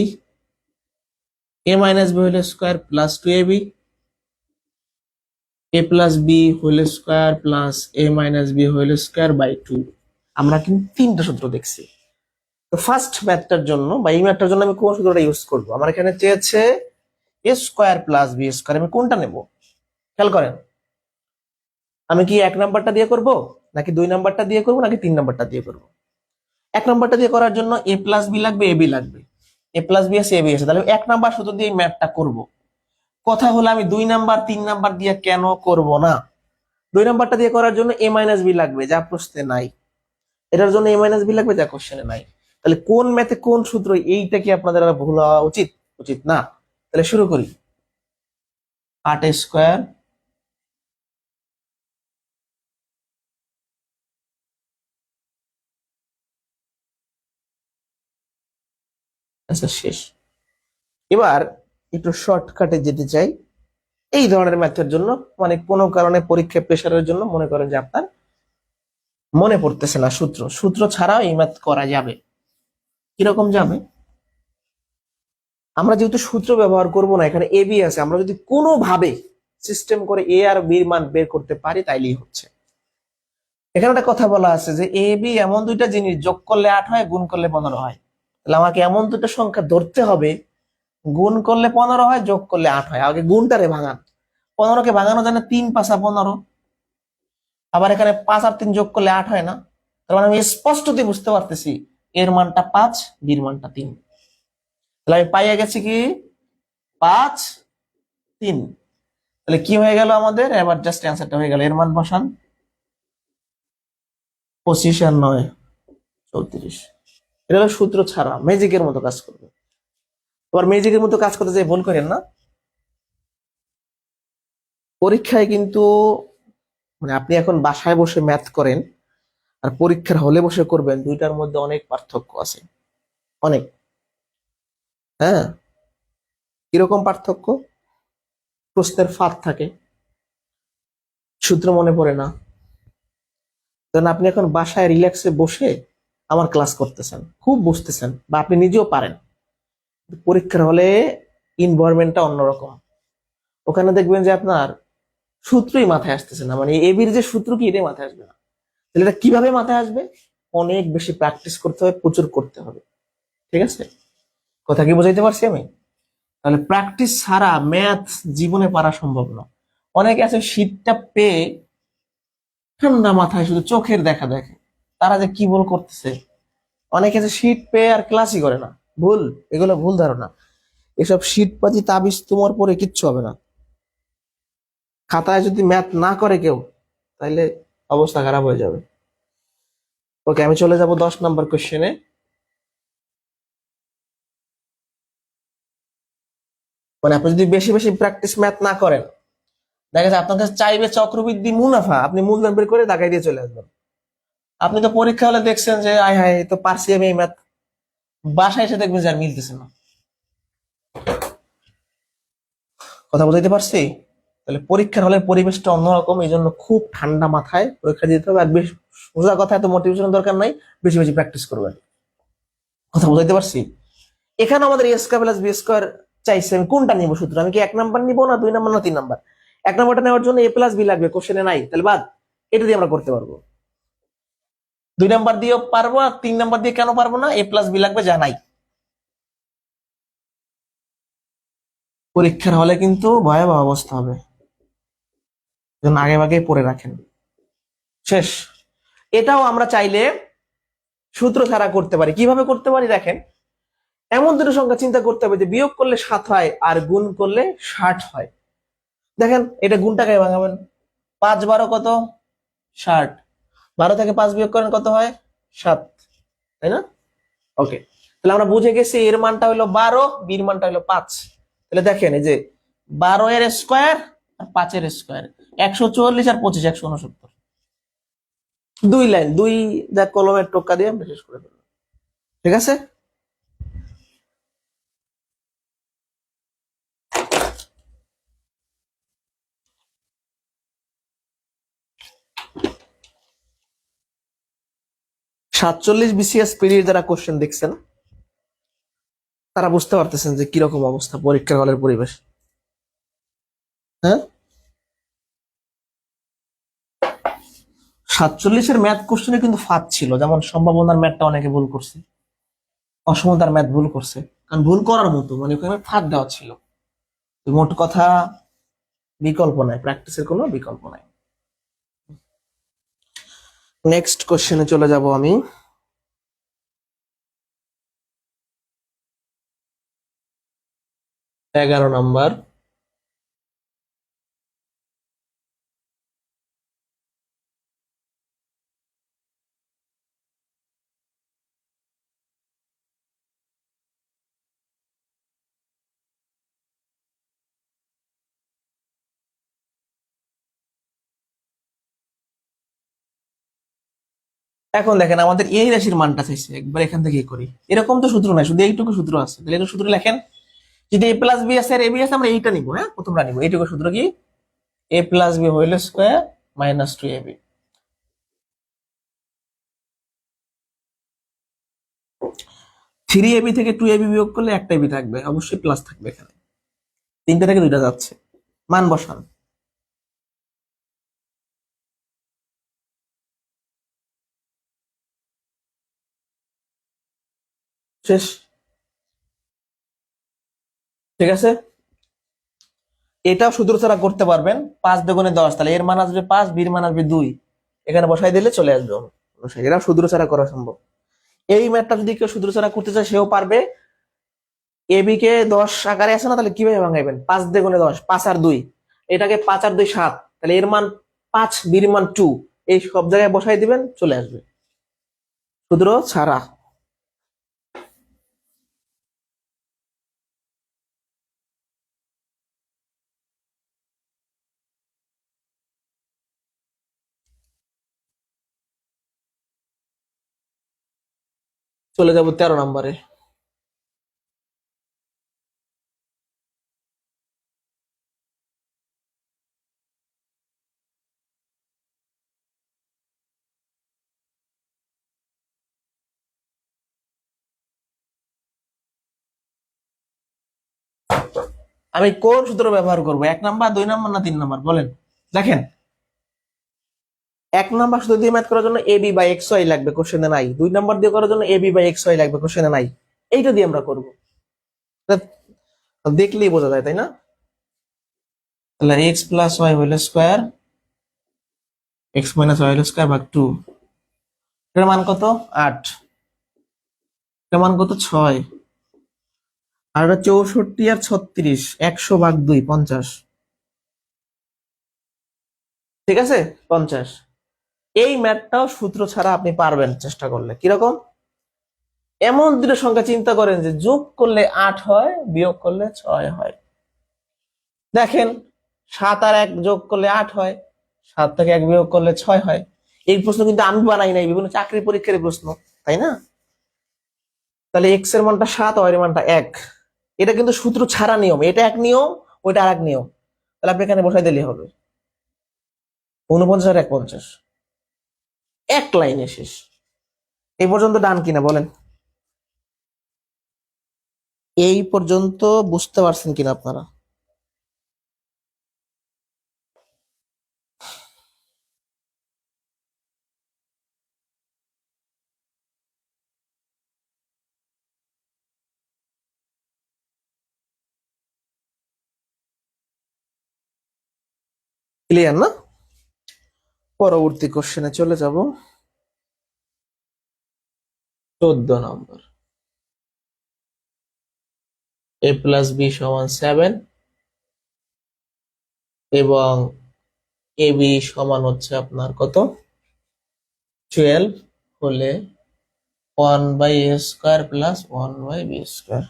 A minus B whole square plus 2ab, A plus B whole square plus A minus B whole square by 2। আমরা কিন্তু 3টা সূত্র দেখছি। তো ফার্স্ট ম্যাথটার জন্য বা এই ম্যাথটার জন্য আমি কোন সূত্রটা ইউজ করব? আমার এখানে চেয়েছে এ স্কোয়ার প্লাস বি স্কোয়ার, আমি কোনটা নেব খেয়াল করেন। আমি কি 1 নাম্বারটা দিয়ে করব, নাকি 2 নাম্বারটা দিয়ে করব, নাকি 3 নাম্বারটা দিয়ে করব? 1 নাম্বারটা দিয়ে করার জন্য এ প্লাস বি লাগবে, এ বি লাগবে, এ প্লাস বি আছে, এ বি আছে, তাহলে 1 নাম্বার সূত্র দিয়ে এই ম্যাথটা করব। কথা হলো আমি 2 নাম্বার 3 নাম্বার দিয়ে কেন করব না? 2 নাম্বারটা দিয়ে করার জন্য এ মাইনাস বি লাগবে, যা প্রশ্নে নাই। এটার জন্য এ মাইনাস বি লাগবে, যা কোশ্চেনে নাই। তাহলে কোন ম্যাথে কোন সূত্র, এইটা কি আপনাদের আর ভুল হওয়া উচিত? উচিত না। তাহলে শুরু করি। 8 স্কোয়ার আচ্ছা শেষ। এবার একটু শর্টকাটে যেতে চাই। এই ধরনের ম্যাথের জন্য মানে কোনো কারণে পরীক্ষা প্রেশারের জন্য মনে করেন যে আপনার মনে পড়তেছে না সূত্র, সূত্র ছাড়াও এই ম্যাথ করা যাবে। কিরকম যাবে? আমরা যেহেতু সূত্র ব্যবহার করব না, এখানে এ বি আছে, আমরা যদি কোনোভাবে সিস্টেম করে এ আর বির মান বের করতে পারি তাইলেই হচ্ছে। এখানে একটা কথা বলা আছে যে এ বি এমন দুইটা জিনিস, যোগ করলে 8 হয়, গুণ করলে 15 হয়। তাহলে আমাকে এমন দুটো সংখ্যা ধরতে হবে, গুণ করলে 15 হয়, যোগ করলে 8 হয়। আগে গুণটারে ভাঙান। 15কে ভাঙানো যায় না, 3 5 15। আবার এখানে 5 আর 3 যোগ করলে 8 হয় না। তার মানে আমি স্পষ্টতই বুঝতে পারতেছি এর মানটা 5, বির মানটা 3। তাহলে আমি পাইয়া গেছি কি 5 3। তাহলে কি হয়ে গেল আমাদের? এবার জাস্ট অ্যান্সারটা হয়ে গেল। এর মান বসান, 25 আর 9 34। এটা হলো সূত্র ছাড়া, ম্যাজিকের মতো কাজ করবে। আবার ম্যাজিকের মতো কাজ করতে যে ভুল করেন না। পরীক্ষায় কিন্তু মানে আপনি এখন বাসায় বসে ম্যাথ করেন আর পরীক্ষার হলে বসে করবেন, দুইটার মধ্যে অনেক পার্থক্য আছে, অনেক। হ্যাঁ, কিরকম পার্থক্য? প্রশ্নের ফাঁদ থাকে, সূত্র মনে পড়ে না। কারণ আপনি এখন বাসায় রিল্যাক্সে বসে আমার ক্লাস করতেছেন, খুব বুঝতেছেন, বা আপনি নিজেও পারেন। পরীক্ষার হলে ইনভায়রনমেন্টটা অন্যরকম। ওখানে দেখবেন যে আপনার সূত্রই মাথায় আসতেছে না, মানে এবির যে সূত্র কি এটাই মাথায় আসবে না। তাহলে এটা কিভাবে মাথায় আসবে? অনেক বেশি প্র্যাকটিস করতে হবে, প্রচুর করতে হবে। ঠিক আছে, কথা কি বুঝাইতে পারছি আমি? তাহলে প্র্যাকটিস ছাড়া ম্যাথ জীবনে পারা সম্ভব না। অনেকে আছে শীতটা পেয়ে ঠান্ডা মাথায় শুধু চোখের দেখা দেখে, তারা যে কি ভুল করতেছে। অনেকে আছে শীত পেয়ে আর ক্লাসই করে না, ভুল। এগুলো ভুল ধারণা। এসব শীতবাজি তাবিজ তোমার পরে কিচ্ছু হবে না। খাতায় যদি ম্যাথ না করে কেউ, তাহলে অবস্থা খারাপ হয়ে যাবে। ওকে, আমি চলে যাব 10 নম্বর কোশ্চেনে। মানে আপনি যদি বেশি বেশি প্র্যাকটিস ম্যাথ না করেন, দেখা যাচ্ছে আপনার কাছে চাইবে চক্রবৃদ্ধি মুনাফা, আপনি মূলধন বের করে দাগাই দিয়ে চলে আসবেন। আপনি তো পরীক্ষা হলে দেখছেন যে আয় হায় তো পারছি আমি এই ম্যাথ, বাসায় এসে দেখবেন যে আর মিলতেছে না। কথা বুঝাইতে পারছি? তাহলে পরীক্ষার হলে পরিবেশটা অন্যরকম, এই জন্য খুব ঠান্ডা মাথায় পরীক্ষা দিতে হবে। আর বেশ সোজা কথা, এত মোটিভেশন দরকার নাই, বেশি বেশি প্র্যাকটিস করবেন। কথা বুঝাইতে পারছি? এখানে আমাদের এ স্কোয়ার প্লাস বি স্কোয়ার চাইছে, আমি কোনটা নিবো সূত্র? আমি কি 1 নাম্বার নিবো, না 2 নাম্বার, না 3 নাম্বার? 1 নাম্বারটা নেওয়ার জন্য এ প্লাস বি লাগবে, কোশ্চেনে নাই, তাহলে বাদ। এটা দিয়ে আমরা করতে পারবো। 2 নাম্বার দিয়েও পারবো, আর 3 নাম্বার দিয়ে কেন পারবো না? a প্লাস বি লাগবে জানাই। পরীক্ষার হলে কিন্তু ভয়াবহ অবস্থা হবে, যেন আগে ভাগে পড়ে রাখেন। শেষ। এটাও আমরা চাইলে সূত্র ছাড়া করতে পারি। কিভাবে করতে পারি দেখেন, এমন দুটো সংখ্যা চিন্তা করতে হবে যে বিয়োগ করলে 7 হয় আর গুণ করলে 60 হয়। দেখেন এটা গুণটাকে ভাঙাবেন, 5 12 কত? 60। 12 থেকে 5 বিয়োগ করেন কত হয়? 7, তাই না? ওকে, তাহলে আমরা বুঝে গেছি এর মানটা হলো 12, বির মানটা হলো 5। তাহলে দেখেন এই যে 12 এর স্কোয়ার আর 5 এর স্কোয়ার, 144 আর 25 169। 2 লাইন, 2 যা কলমের টোকা দিয়ে আমরা শেষ করে ফেলবো। ঠিক আছে। সাতচল্লিশ বিসিএস পিরিয়ড যারা কোশ্চেন দেখছেন তারা বুঝতে পারতেছেন যে কিরকম অবস্থা পরীক্ষার হলের পরিবেশ। হ্যাঁ, 47-এর ম্যাথ কোশ্চেনে কিন্তু ফাঁদ ছিল, যেমন সম্ভাবনার ম্যাথটা অনেকে ভুল করছে, অসমতার ম্যাথ ভুল করছে, কারণ ভুল করার মতো মানে ওখানে ফাঁদ দেওয়া ছিল। তো মোট কথা বিকল্প নাই, প্র্যাকটিসের কোনো বিকল্প নাই। নেক্সট কোশ্চেনে চলে যাব আমি। 11 নম্বর। এখন দেখেন আমাদের এই রাশির মানটা চাইছে, একবার এখান থেকে করি। এরকম তো সূত্র নাই, শুধু এইটুকু সূত্র আছে। তাহলে এইটুকু সূত্র লেখেন, যদি এ প্লাস বি আছে আর এ বি আছে আমরা এইটা নিবো। হ্যাঁ, প্রথমটা নিবো। এইটুকু সূত্র কি? A plus B whole square minus 2ab। 3ab থেকে 2ab বিয়োগ করলে একটা এবি থাকবে, অবশ্যই প্লাস থাকবে এখানে। 3টা থেকে 2টা যাচ্ছে, মান বসান। শেষ। ঠিক আছে, এটাও সূত্র ছাড়া করতে পারবেন। 5 × 2 = 10, তাহলে এর মান আসবে 5, বির মান আসবে 2। এখানে বসাই দিলে চলে আসবে। এটা সূত্র ছাড়া করা সম্ভব। এই ম্যাথটা যদি কেউ সূত্র ছাড়া করতে চায় সেও পারবে। এবি কে 10 আকারে আছে না, তাহলে কিভাবে ভাঙাইবেন? 5 × 10, 5 আর 2, এটাকে 5 আর 2 7, তাহলে এর মান 5, বির মান 2। এই সব জায়গায় বসাই দিবেন, চলে আসবে সূত্র ছাড়া। চলে যাব 13 নম্বরে। আমি কোন সূত্র ব্যবহার করব? 1 নাম্বার, 2 নাম্বার না 3 নাম্বার বলেন। দেখেন, 1 নাম্বার সূত্র দিয়ে ম্যাথ করার জন্য এবি বাই এক্স ওয়াই লাগবে, কোশ্চেনে নাই। 2 নাম্বার দিয়ে করার জন্য এবি বাই এক্স ওয়াই লাগবে, কোশ্চেনে নাই। এইটা দিয়ে আমরা করব, দেখলেই বোঝা যায়, তাই না? তাহলে x plus Y whole square, x minus Y whole square ভাগ 2। এটার মান কত? 8। এটার মান কত? 6। আর এটা 64 আর 36, 100/2 50। ঠিক আছে, 50। এই ম্যাথটাও সূত্র ছাড়া আপনি পারবেন চেষ্টা করলে। কিরকম? এমন দুটো সংখ্যা চিন্তা করেন যে যোগ করলে 8 হয়, বিয়োগ করলে 6 হয়। দেখেন, 7 আর 1 যোগ করলে 8 হয়, 7 থেকে 1 বিয়োগ করলে 6 হয়। এই প্রশ্ন কিন্তু আমি বানাই নাই, বিভিন্ন চাকরি পরীক্ষার প্রশ্ন, তাই না? তাহলে এক্স এর মানটা 7, ওয়াই এর মানটা 1। এটা কিন্তু সূত্র ছাড়া নিয়ম, এটা এক নিয়ম, ওইটা আর এক নিয়ম। তাহলে আপনি এখানে বসাই দিলেই হবে, 49 আর 1 50, এক লাইনে শেষ। এই পর্যন্ত ডান কিনা বলেন? এই পর্যন্ত বুঝতে পারছেন কিনা আপনারা? ক্লিয়ার না? পরবর্তী কোশ্চেনে চলে যাব। 14 নম্বর, a+b=7 এবং ab সমান হচ্ছে আপনার কত, 12 হলে 1/a² + 1/b²।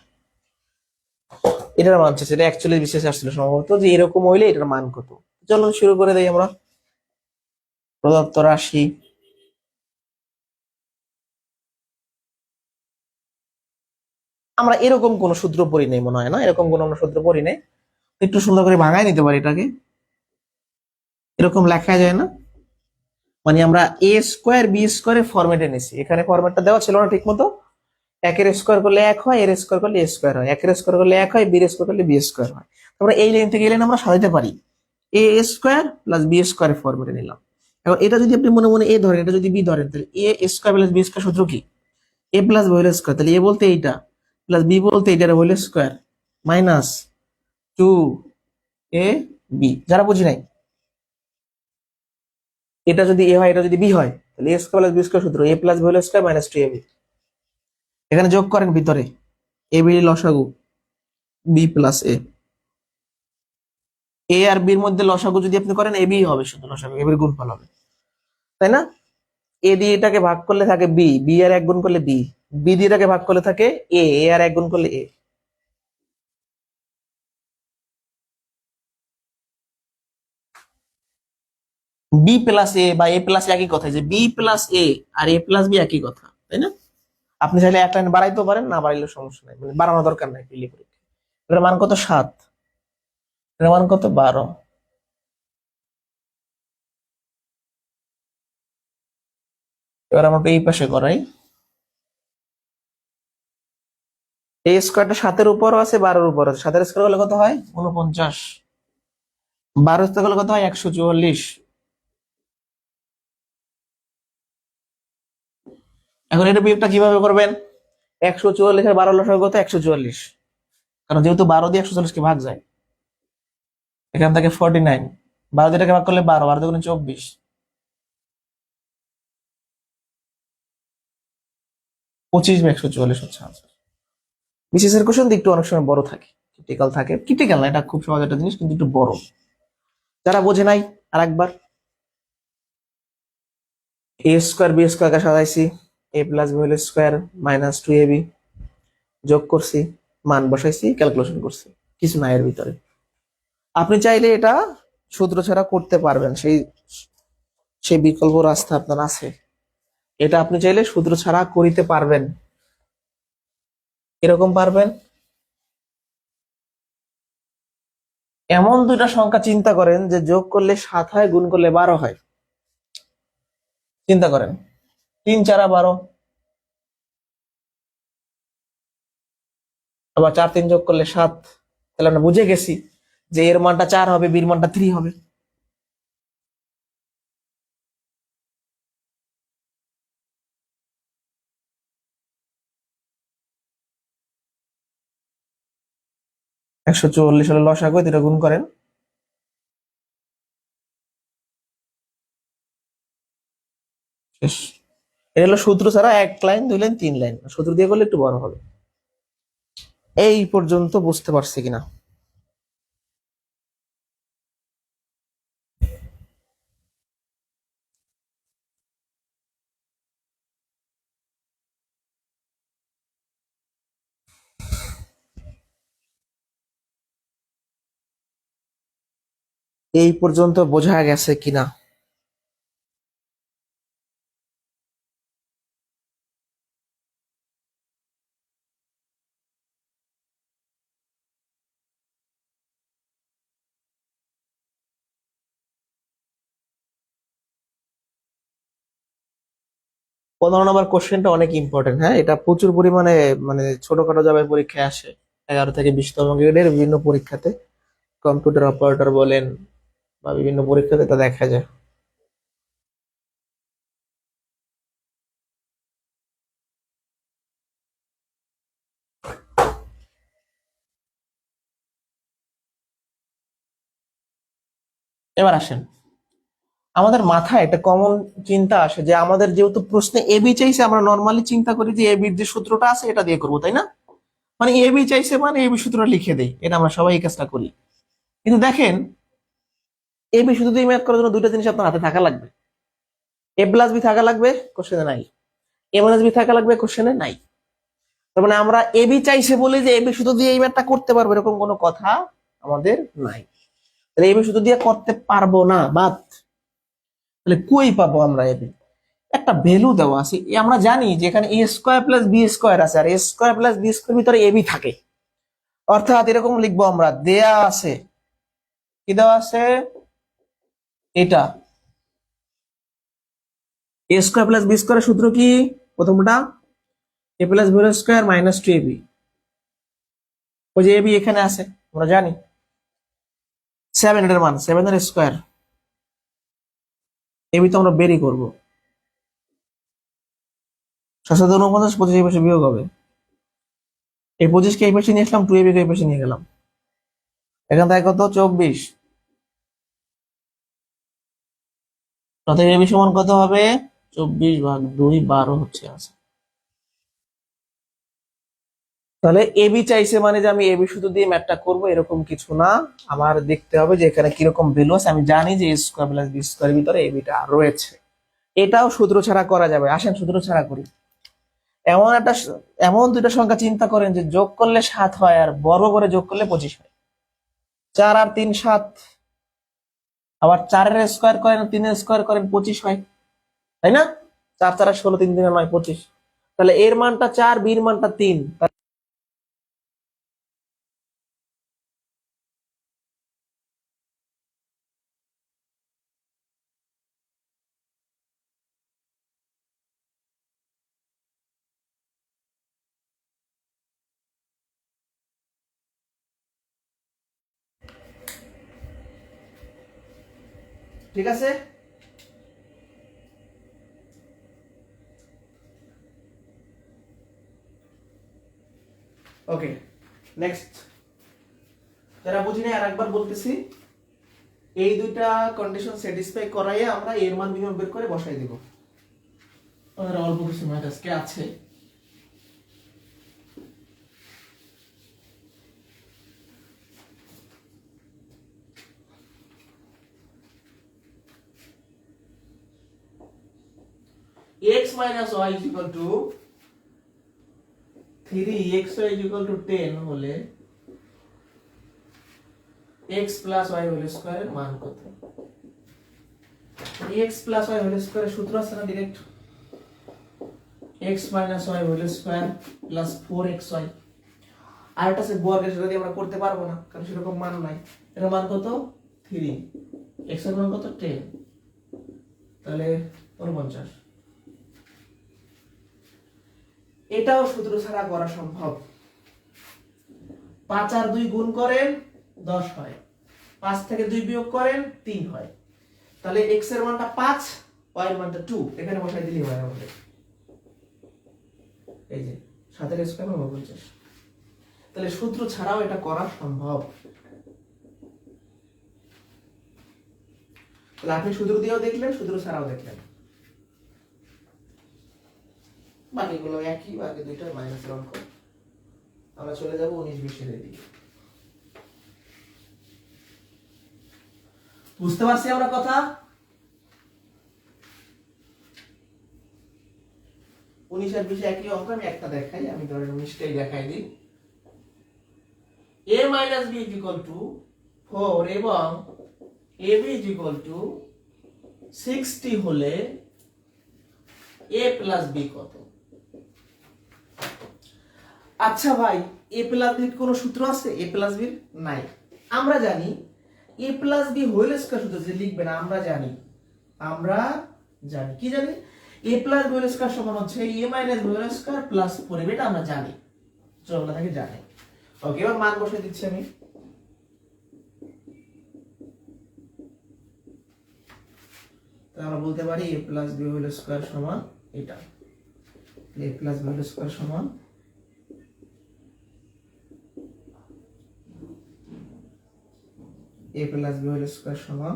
এটার মান হচ্ছে, এটা অ্যাকচুয়ালি বিশেষ আসছিল সম্ভবত, যে এরকম হইলে এটার মান কত। চলো শুরু করে দেই আমরা। প্রদত্ত রাশি আমরা এরকম কোন সূত্র পড়ি নাই মনে হয়, না এরকম কোন আমরা সূত্র পড়ি নাই। একটু সুন্দর করে ভাঙায় নিতে পারি এটাকে, এরকম লেখা যায় না? মানে আমরা a²b² ফরম্যাটে নিছি, এখানে ফরম্যাটটা দেওয়া ছিল না ঠিক মতো। একের স্কোয়ার করলে 1 হয়, এর স্কোয়ার করলে a² হয়, একের স্কোয়ার করলে 1 হয়, বির স্কোয়ার করলে b² হয়। তারপরে এই লাইন থেকে এই লাইন আমরা সাজাতে পারি, a² + b² ফরম্যাটে নিলাম। এখন এটা যদি আপনি মনে মনে a ধরেন, এটা যদি b ধরেন, তাহলে a² + b² সূত্র কি? a+b² তাহলে a বলতে এইটা, প্লাস b বলতে এইটার হোল স্কোয়ার, মাইনাস 2ab। যারা বুঝি নাই, এটা যদি a হয়, এটা যদি b হয়, তাহলে a² + b² সূত্র a+b² -2ab। এখানে যোগ করেন ভিতরে, ab এর লসাগু b+a, a আর b এর মধ্যে লসাগু যদি আপনি করেন ab হবে, শুধু লসাগু, ab এর গুণফল হবে, তাই না? a দিয়ে এটাকে ভাগ করলে থাকে b, b আর 1 গুণ করলে b, b দিয়ে এটাকে ভাগ করলে থাকে a, a আর 1 গুণ করলে a। b+a বা a+a একই কথা, যে b+a আর a+b একই কথা, তাই না? আপনি চাইলে এক লাইন বাড়াইতেও পারেন, না বাড়াইলেও সমস্যা নাই, মানে বাড়ানোর দরকার নাই। এটার মান কত? 7। এটার মান কত? 12। এবার আমরা এই পাশে করাই। এই স্কোয়ারটা 7-এর উপরও আছে, 12-এর উপর আছে। 7-এর স্কোয়ার হলে কত হয়? 49। 12 স্কোয়ার হলে কত হয়? 144। এখন এটা বিয়োগটা কিভাবে করবেন? 144 আর 12 লসাগু কত? 144। কারণ যেহেতু 12 দিয়ে 144 কে ভাগ যায়, এখান থেকে 49, 12 দিয়ে এটাকে ভাগ করলে 12, 12 দুগুণে 24, 25/144 হচ্ছে আনসার। বিসিএস এর কোশ্চেন একটু অনেক সময় বড় থাকে, ক্রিটিক্যাল থাকে। ক্রিটিক্যাল না, এটা খুব সহজ একটা জিনিস, কিন্তু একটু বড়। যারা বোঝে নাই, আরেকবার, a²b² কে সাজাইছি, a+b² -2ab, যোগ করছি, মান বসাইছি, ক্যালকুলেশন করছি, কিছু নাই এর ভিতরে। আপনি চাইলে এটা সূত্র ছাড়া করতে পারবেন, সেই সেই বিকল্প রাস্তা আপনার আছে। এটা আপনি চাইলে সূত্র ছাড়া করিতে পারবেন। এরকম পারবেন, এমন দুইটা সংখ্যা চিন্তা করেন যে যোগ করলে 7 হয়, গুণ করলে 12 হয়। চিন্তা করেন, 3×4=12, আবার 4-3 যোগ করলে 7। তাহলে আমরা বুঝে গেছি যে এর মানটা 4 হবে, বির মানটা 3 হবে। একশো চুয়াল্লিশ হলে লসাগু, দুটো গুণ করেন, শেষ। এটা হলো সূত্র ছাড়া 1 লাইন, 2 লাইন, 3 লাইন, সূত্র দিয়ে করলে একটু বড় হবে। এই পর্যন্ত বুঝতে পারছি কিনা? এই পর্যন্ত বোঝা গেছে কিনা? পনেরো নম্বর কোশ্চেনটা অনেক ইম্পর্টেন্ট, হ্যাঁ, এটা প্রচুর পরিমাণে, মানে ছোটখাটো জায়গায় পরীক্ষায় আসে, 11 থেকে 20তম গ্রেডের বিভিন্ন পরীক্ষাতে, কম্পিউটার অপারেটর বলেন বা বিভিন্ন পরীক্ষাতে এটা দেখা যায়। এবার আসেন, আমাদের মাথায় একটা কমন চিন্তা আসে যে আমাদের যেহেতু প্রশ্নে এবি চাইছে, আমরা নর্মালি চিন্তা করি যে এবির যে সূত্রটা আছে এটা দিয়ে করবো, তাই না? মানে এবি চাইছে মানে এবি সূত্রটা লিখে দেই, এটা আমরা সবাই এই কাজটা করি। কিন্তু দেখেন, এবি সূত্র দিয়ে ম্যাথ করার জন্য দুইটা জিনিস আপনার হাতে থাকা লাগবে। এ প্লাস বি থাকা লাগবে, কোশ্চেনে নাই। এ মাইনাস বি থাকা লাগবে, কোশ্চেনে নাই। তার মানে আমরা এবি চাইছে বলে যে এবি সূত্র দিয়ে এই ম্যাথটা করতে পারবো এরকম কোনো কথা আমাদের নাই। তাহলে এবি সূত্র দিয়ে করতে পারবো না, বাদ। তাহলে কই পাবো আমরা এবি? একটা ভ্যালু দেওয়া আছে, আমরা জানি যে এখানে এ স্কোয়ার প্লাস বি স্কোয়ার আছে, আর এ স্কোয়ার প্লাস বি স্কোয়ার ভিতরে এবি থাকে। অর্থাৎ এরকম লিখবো আমরা, দেয়া আছে, কি দেওয়া আছে, এটা এ স্কোয়ার প্লাস বি স্কোয়ারের সূত্র কি? প্রথমটা A plus B square minus two AB. ওই যে এবি এখানে আছে, আমরা জানি 7 এর মান 7 এর স্কোয়ার। এবি তো আমরা বেরই করবো, 749, 25 এই পাশে বিয়োগ হবে। এই 25 কে এই পাশে নিয়ে আসলাম, 2 এবি কে এই পাশে নিয়ে গেলাম, এখান থেকে কত, 24। অতএব এবি সমান কত হবে, 24/2 12 হচ্ছে আছে। তাহলে এবি চাইছে মানে যে আমি এবি শুধু দিয়ে ম্যাথটা করব এরকম কিছু না। আমার দেখতে হবে যে এখানে কিরকম ভ্যালু আছে। আমি জানি যে স্কোয়ার প্লাস বি স্কোয়ারের ভিতরে এবিটা রয়েছে। এটাও সূত্র ছাড়া করা যাবে, আসেন সূত্র ছাড়া করি। এমন দুইটা সংখ্যা চিন্তা করেন যে যোগ করলে 7 হয় আর বর্গ করে যোগ করলে 25 হয়। 4 আর 3 7, আবার 4 এর স্কোয়ার করেন 3 এর স্কোয়ার করেন 25 হয়, তাই না? 4 4 16, 3 3 9 25। তাহলে এর মানটা 4, বির মানটা 3। ঠিক আছে, ওকে। নেক্সট, যারা বুঝি না আর একবার বলতেছি, এই দুইটা কন্ডিশন স্যাটিসফাই করাইয়ে আমরা এর মান বিনিময় বের করে বসাই দেব। আমাদের অল্প কিছু ম্যাথ আজকে আছে। x minus y is equal to 3xy is equal to 10 হলে x plus y হোল স্কয়ারের মান কত? x plus y হোল স্কয়ারের সূত্র আছে না direct, x minus y whole square plus 4xy। আর এটা সে বর্গের, সেটা দিয়ে আমরা করতে পারবো না কারণ সেরকম মান নাই। এর মান কত, 3, x এর মান কত, 10, তাহলে 49। এটাও সূত্র ছাড়া করা সম্ভব। 5 আর 2 গুণ করেন 10 হয়, 5 থেকে 2 বিয়োগ করেন 3 হয়। তাহলে x এর মানটা 5, y এর মানটা 2, এখানে বসাই দিলেই হয় আমাদের। এই যে 7 এর স্কয়ার 49। তাহলে সূত্র ছাড়াও এটা করা সম্ভব। তাহলে আপনি সূত্র দিয়েও দেখলেন, সূত্র ছাড়াও দেখলেন, বাকিগুলো একই, বাকি দুইটা মাইনাসের অঙ্ক। আমরা চলে যাব 19 20 এর দিকে। বুঝতে পারছি আমরা কথা? 19 আর 20 একই অঙ্ক। আমি একটা দেখাই, আমি ধরেন 19টাই দেখাই দিই। a minus b is equal to 4 এবং ab is equal to 60 হলে a plus b কত? আচ্ছা ভাই, a plus b এর কোনো সূত্র আছে? a plus b এর নাই। আমরা জানি a plus b whole square সূত্র যে লিখবেন, আমরা জানি কি জানি, a plus b whole square সমান হচ্ছে a minus b whole square plus 4ab, এটা আমরা জানি, চলনা থেকে জানি। ওকে, এবার মান বসিয়ে দিচ্ছি আমি। তাহলে আমরা বলতে পারি a plus b whole square সমান এটা, a plus b whole square সমান a plus b whole square সমান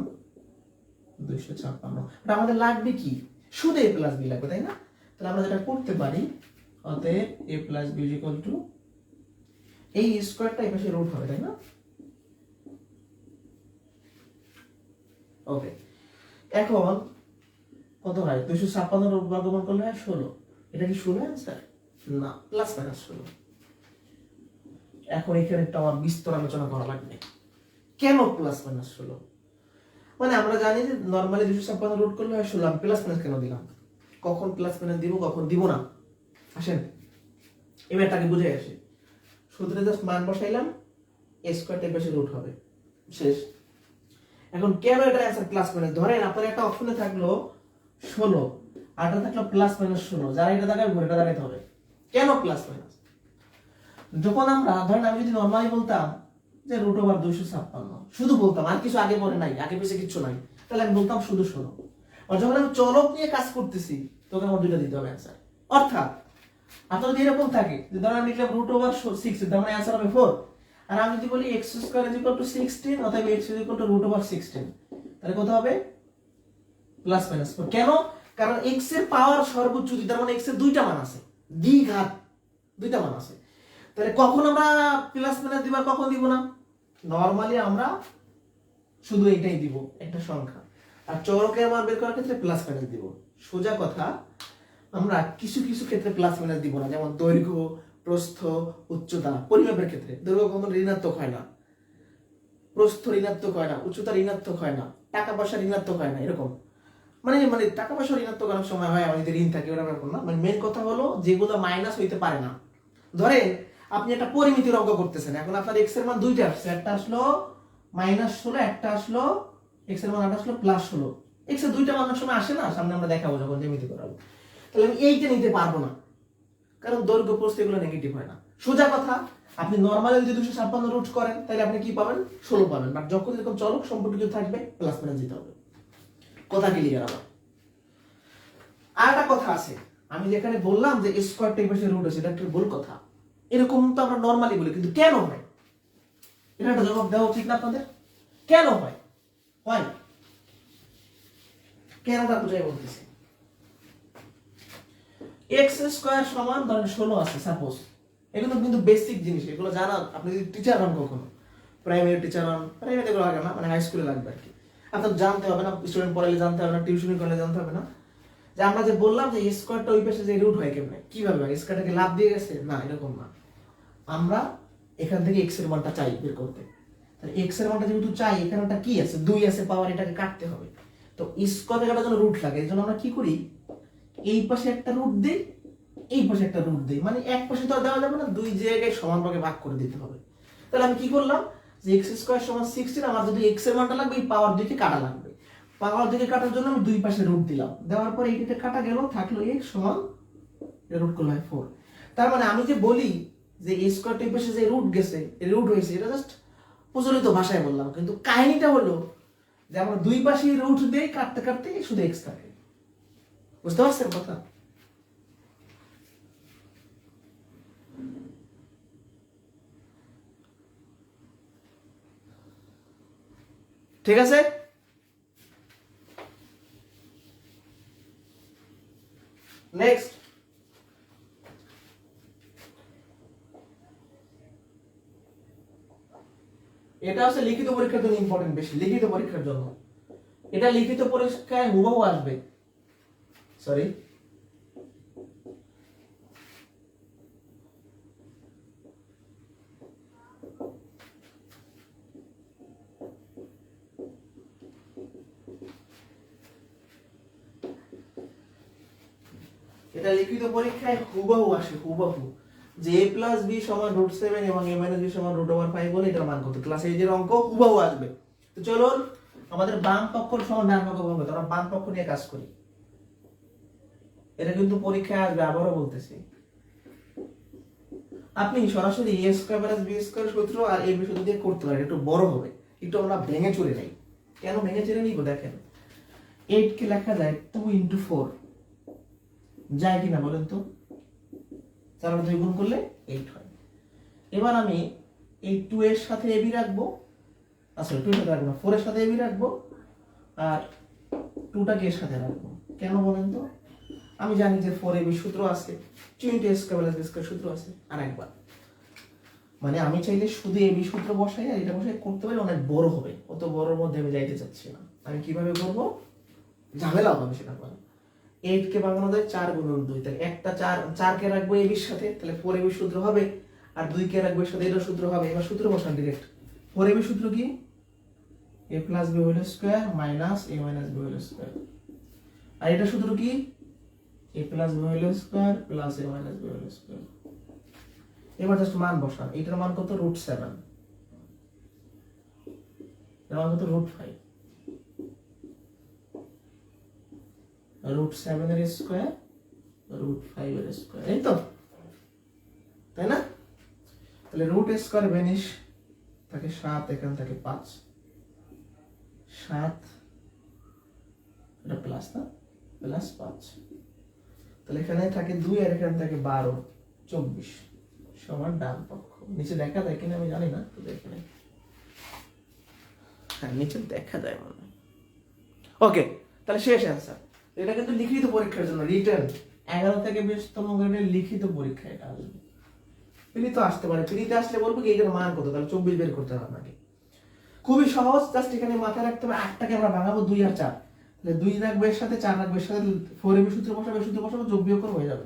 256। এটা আমাদের লাগবে কি, শুধু a প্লাস বি লাগবে, তাই না? তাহলে আমরা যেটা করতে পারি, অতএব a plus b equal to এই স্কোয়ারটা এই পাশে রুট হবে, তাই না? ওকে, এখন কত হয়? 256 বর্গমূল করলে হয় 16। এটা কি 16 অ্যান্সার? না, প্লাস মাইনাস 16। এখন এখানে একটা আমার বিস্তর আলোচনা করা লাগবে, কেন প্লাস মাইনাস 16? মানে আমরা জানি যে নরমালি 256 রুট করলে হয় 16, আমি প্লাস মাইনাস কেন দিলাম? কখন প্লাস মাইনাস দিব, কখন দিব না, আসেন এবারটাকে বুঝে আসি। সূত্রে জাস্ট মান বসাইলাম, a স্কয়ার এর পাশে রুট হবে, শেষ। এখন কেন এটা অ্যান্সার প্লাস মাইনাস? ধরেন আপনার একটা অপশনে থাকলো 16 আর এটা থাকলো প্লাস মাইনাস 16, যারা এটা দাগাবে ঘুরেটা দাগাইতে হবে। কেন প্লাস মাইনাস? যখন আমরা ধরেন আমি যদি নরমালি বলতাম যে রুট ওভার 256, শুধু বলতাম, আর কিছু আগে পরে নাই, আগে পিছে কিছু নাই, তাহলে আমি বলতাম শুধু 16। আর যখন আমি চলক নিয়ে কাজ করতেছি তখন আমার দুইটা দিতে হবে অ্যান্সার। অর্থাৎ আপনার যদি এরকম থাকে যে ধরেন আমি লিখলাম রুট ওভার 6, তার মানে অ্যান্সার হবে 4। আর আমি যদি বলি x square is equal to 16, অতএব x is equal to root over 16, তাহলে কত হবে? Plus minus 4। কেন? কারণ x এর পাওয়ার সর্বোচ্চ 2, তার মানে x এর দুইটা মান আছে, দ্বিঘাত দুইটা মান আছে। তাহলে কখন আমরা প্লাস মাইনাস দিব আর কখন দিব না? নরমালি আমরা শুধু এটাই দিব, একটা সংখ্যা। আর চৌরকের মান বের করার ক্ষেত্রে প্লাস মাইনাস দিব। সোজা কথা, আমরা কিছু কিছু ক্ষেত্রে প্লাস মাইনাস দিব না, যেমন দৈর্ঘ্য, প্রস্থ, উচ্চতা। পরিমাপের ক্ষেত্রে দৈর্ঘ্য কখনো ঋণাত্মক হয় না, প্রস্থ ঋণাত্মক হয় না, উচ্চতা ঋণাত্মক হয় না, টাকা পয়সা ঋণাত্মক হয় না, এরকম। মানে মানে টাকা পয়সা ঋণাত্মক অনেক সময় হয়, আমাদের ঋণ থাকে, ওরা ব্যাপার না। মানে মেন কথা হলো যেগুলো মাইনাস হইতে পারে না। ধরেন আপনি একটা পরিমিতির অঙ্ক করতেছেন, এখন আপনার x এর মান দুইটা আসছে, একটা আসলো -16, একটা আসলো x এর মান আসলো +16। x এর দুইটা মান অনেক সময় আসে না, সামনে আমরা দেখাবো যখন জ্যামিতি করাবো। তাহলে আমি এইটা নিতে পারবো না, কারণ দৈর্ঘ্য প্রস্থ এগুলো নেগেটিভ হয় না। সোজা কথা, আপনি নরমালি যদি 256 রুট করেন তাহলে আপনি কি পাবেন? 16 পাবেন। বাট যখন এরকম চলক সম্পর্কিত থাকবে প্লাস মাইনাস দিতে হবে। কথা ক্লিয়ার? আবার আর একটা কথা আছে, আমি যেখানে বললাম যে স্কয়ার টেবিলের রুট আছে, এটা একটা ভুল কথা। এরকম তো আমরা নরমালি বলি, কিন্তু কেন হয় এটা একটা জবাব দেওয়া উচিত না আপনাদের? কেন হয়? হয় কেনটা বুঝাই বলতেছি। x স্কয়ার সমান ধরেন 16 আছে সাপোজ, এগুলো কিন্তু বেসিক জিনিস, এগুলো জানা। আপনি যদি টিচার হন, কখনো প্রাইমারি টিচার হন, প্রাইমারি এগুলো লাগে না, মানে হাই স্কুলে লাগবে আর কি, আপনার জানতে হবে না, স্টুডেন্ট পড়ালে জানতে হবে না, টিউশনি করলে জানতে হবে না। যে আমরা যে বললাম যে স্কয়ারটা ওই পাশে যে রুট হয় কেমনে, কিভাবে হয়? স্কয়ারটাকে লাভ দিয়ে গেছে না, এরকম না। আমরা এখান থেকে x এর মানটা চাই বের করতে। তাহলে x এর মানটা যেহেতু চাই, এখানে একটা কি আছে, 2 আছে পাওয়ার, এটাকে কাটতে হবে। তো স্কয়ার কাটার জন্য রুট লাগে, এজন্য আমরা কি করি, এই পাশে একটা রুট দেই, এই পাশে একটা রুট দেই। মানে এক পাশে তো দেওয়া যাবে না, দুই জায়গায় সমান ভাগে ভাগ করে দিতে হবে। তাহলে আমি কি করলাম, যে x স্কয়ার সমান 16, আমার যদি x এর মানটা লাগবে, এই পাওয়ার দিকে কাটা লাগবে। পাওয়ার দিকে কাটার জন্য আমি দুই পাশে রুট দিলাম, দেওয়ার পরে এইটাতে কাটা গেল, থাকলো x সমান রুট করলে হয় 4। তার মানে আমি যে বলি যে a স্কয়ার টের পাশে যে রুট গেছে, এই রুট হয়েছে, এটা জাস্ট প্রচলিত ভাষায় বললাম, কিন্তু কাহিনীটা হলো যে আমরা দুই পাশে রুট দেই, কাটতে কাটতে শুধু x থাকে। বুঝতে পারছেন কথা? ঠিক আছে? নেক্সট, এটা হচ্ছে লিখিত পরীক্ষার জন্য ইম্পর্টেন্ট, বেশি লিখিত পরীক্ষার জন্য। এটা লিখিত পরীক্ষায় হুবহু আসবে। সরি, এটা লিখিত পরীক্ষায় হুবহু আসে, হুবহু, যে a প্লাস b সমান √7 এবং a মাইনাস b সমান √5 বলে এটার মান কত। ক্লাস 8 এর অঙ্ক হুবহু আসবে। তো চলুন আমাদের বাম পক্ষ সমান ডান পক্ষ হবে, আমরা বাম পক্ষ নিয়ে কাজ করি। এটা কিন্তু পরীক্ষায় আসবে, আবারও বলতেছি। আপনি সরাসরি a square plus b square সূত্র আর a b সূত্র দিয়ে করতে পারেন, একটু বড় হবে। একটু আমরা ভেঙে চলে যাই। কেন ভেঙে চলে নিব? দেখেন, 8 কে লেখা যায় 2 × 4, যায় কিনা বলেন তো? 4 আর 2 গুণ করলে 8 হয়। এবার আমি এই 2 এর সাথে ab রাখবো, আসলে 2 এর সাথে রাখবো না, 4 এর সাথে ab রাখবো, আর 2টাকে এর সাথে রাখবো, কেন বলেন তো? আমি জানি যে 4ab সূত্র আছে, 20a square plus b square সূত্র আছে। আর একবার মানে আমি চাইলে শুধু এবি সূত্র বসাই আর এটা বসাই করতে পারি, অনেক বড় হবে, অত বড়র মধ্যে আমি যাইতে চাচ্ছি না। আমি কিভাবে করব, ঝামেলা হবে সেটা করে। 8 কে ভাঙানো যায় 4 গুণন 2, তাহলে একটা 4 কে রাখবো এবির সাথে, তাহলে 4ab সূত্র হবে, আর 2 কে রাখবো এর সাথে, এটা সূত্র হবে। এবার সূত্র বসান ডাইরেক্ট। 4ab সূত্র কি, a plus b whole square minus a minus b whole square. আর এটা সূত্র কি, a plus b whole square plus a minus b whole square. এবার জাস্ট মান বসান, এটার মান কত, √7, এর মান কত, √5, √7 এর স্কয়ার √5 এর স্কয়ার, এই তো, তাই না? তাহলে রুট স্কয়ার ভ্যানিশ থাকে 7, এখান থেকে 5, 7 এটা প্লাস না, প্লাস 5, তাহলে এখানে থাকে 2 আর এখানে থাকে 12, 24 সমান ডান পক্ষ। নিচে দেখা যায় কিনা আমি জানি না, তো দেখে নেই। হ্যাঁ, নিচে দেখা যায় মনে হয়। ওকে, তাহলে শেষ অ্যান্সার। এটা কিন্তু লিখিত পরীক্ষার জন্য, রিটেন 11 থেকে 20তম গ্রেডের লিখিত পরীক্ষা এটা আসবে। ফ্রিতে আসতে পারে, ফ্রিতে আসলে বলবো কি এটার মান কত, তাহলে 24 বের করতে হবে আপনাকে। খুবই সহজ, জাস্ট এখানে মাথায় রাখতে হবে 8টাকে আমরা ভাঙাবো 2 আর 4, তাহলে 2 রাখবে এর সাথে, 4 রাখবে এর সাথে, 4ab সূত্র বসাবে, সূত্র বসাবো, যোগ বিয়োগ করে হয়ে যাবে।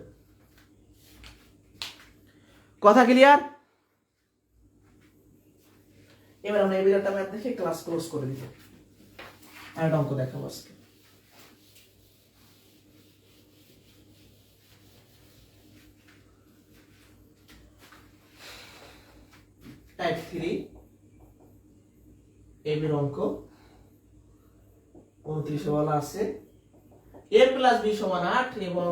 কথা ক্লিয়ার? এবার আমরা এই ভিডিওটা ম্যাথ দেখে ক্লাস ক্লোজ করে দিব, আর একটা অঙ্ক দেখাবো আজকে। টাইপ 3 এর অঙ্ক 29 বলা আছে a প্লাস b সমান 8 এবং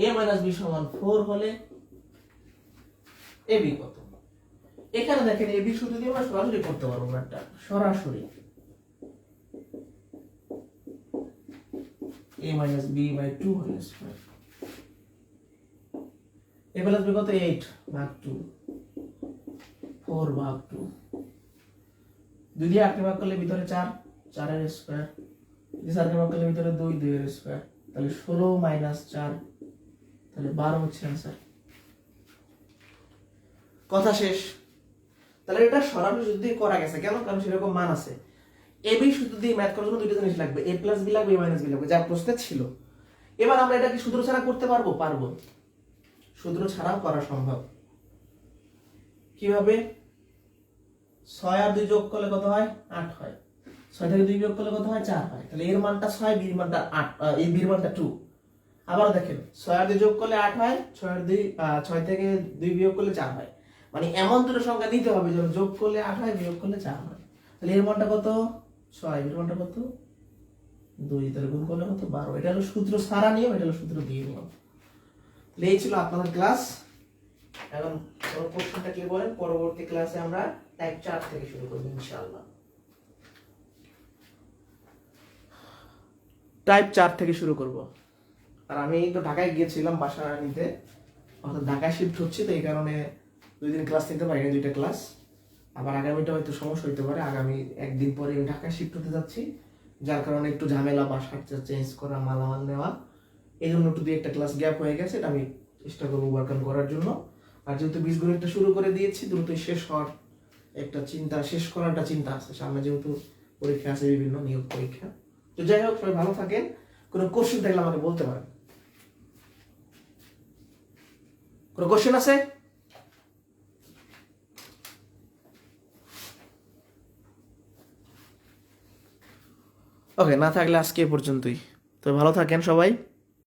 a মাইনাস b সমান 4 হলে ab কত? এখানে দেখেন ab সূত্র দিয়ে আমরা সরাসরি করতে পারবো না, একটা সরাসরি a minus b by 2 whole square. a plus b কত, 8 ভাগ 2, 4 ভাগ 2, 2 দিয়ে 8 ভাগ করলে ভিতরে 4, 4 এর স্কয়ার, 4 কে ভাগ করলে ভিতরে 2, 2 এর স্কয়ার, তাহলে 16 মাইনাস 4, তাহলে 12 হচ্ছে आंसर। কথা শেষ। তাহলে এটা সরাসরি সূত্র দিয়ে করা গেছে, কেন? কারণ সেরকম মান আছে। এবি সূত্র দিয়ে ম্যাথ করার জন্য দুটো জিনিস লাগবে, a প্লাস b লাগবে, a মাইনাস b লাগবে, যা প্রশ্নে ছিল। এবার আমরা এটা কি সূত্র ছাড়া করতে পারবো? পারবো, সূত্র ছাড়াও করা সম্ভব। কিভাবে? 6 আর 2 যোগ করলে কত হয়? 8 হয়। 6 থেকে 2 বিয়োগ করলে কত হয়? 4 হয়। তাহলে এর মানটা 6, বি এর মানটা 8, এই বি এর মানটা 2। আবার দেখেন 6 আর 2 যোগ করলে 8 হয়, 6 থেকে 2 বিয়োগ করলে 4 হয়। মানে এমন দুটো সংখ্যা দিতে হবে যেন যোগ করলে 8 হয়, বিয়োগ করলে 4 হয়। তাহলে এর মানটা কত? 6, এর মানটা কত? 2, তাহলে গুণ করলে কত? 12। এটা হলো সূত্র ছাড়া নিয়ম, এটা হলো সূত্র দিয়ে নিয়ম। তাহলে এই ছিল আপনাদের ক্লাস। এখন কোশ্চেনটা কি বলেন, পরবর্তী ক্লাসে আমরা টাইপ 4 থেকে শুরু করব ইনশাআল্লাহ। টাইপ 4 থেকে শুরু করব। আর আমি তো ঢাকায় গিয়েছিলাম বাসা নিতে, অর্থাৎ ঢাকায় শিফট হচ্ছে, তো এই কারণে 2 দিন ক্লাস নিতে পারি না, 2টা ক্লাস। আবার আগামীটা হয়তো সমস্যা হতে পারে, আগামী একদিন পরে আমি ঢাকায় শিফট হতে যাচ্ছি, যার কারণে একটু ঝামেলা, বাসাটা চেঞ্জ করা, মালামাল নেওয়া, এই জন্য একটু 2-1টা ক্লাস গ্যাপ হয়ে গেছে। এটা আমি চেষ্টা করবো ওভারকাম করার জন্য। আর যেহেতু বীজগণিতটা শুরু করে দিয়েছি, দ্রুতই শেষ হওয়ার একটা চিন্তা, শেষ করার একটা চিন্তা আছে সামনে, যেহেতু পরীক্ষা আছে, বিভিন্ন নিয়োগ পরীক্ষা। তো যাই হোক, সবাই ভালো থাকেন। কোনো কোশ্চেন থাকলে আমাকে বলতে পারেন। কোনো কোশ্চেন আছে? ওকে, না থাকলে আজকে এ পর্যন্তই। তো ভালো থাকেন সবাই।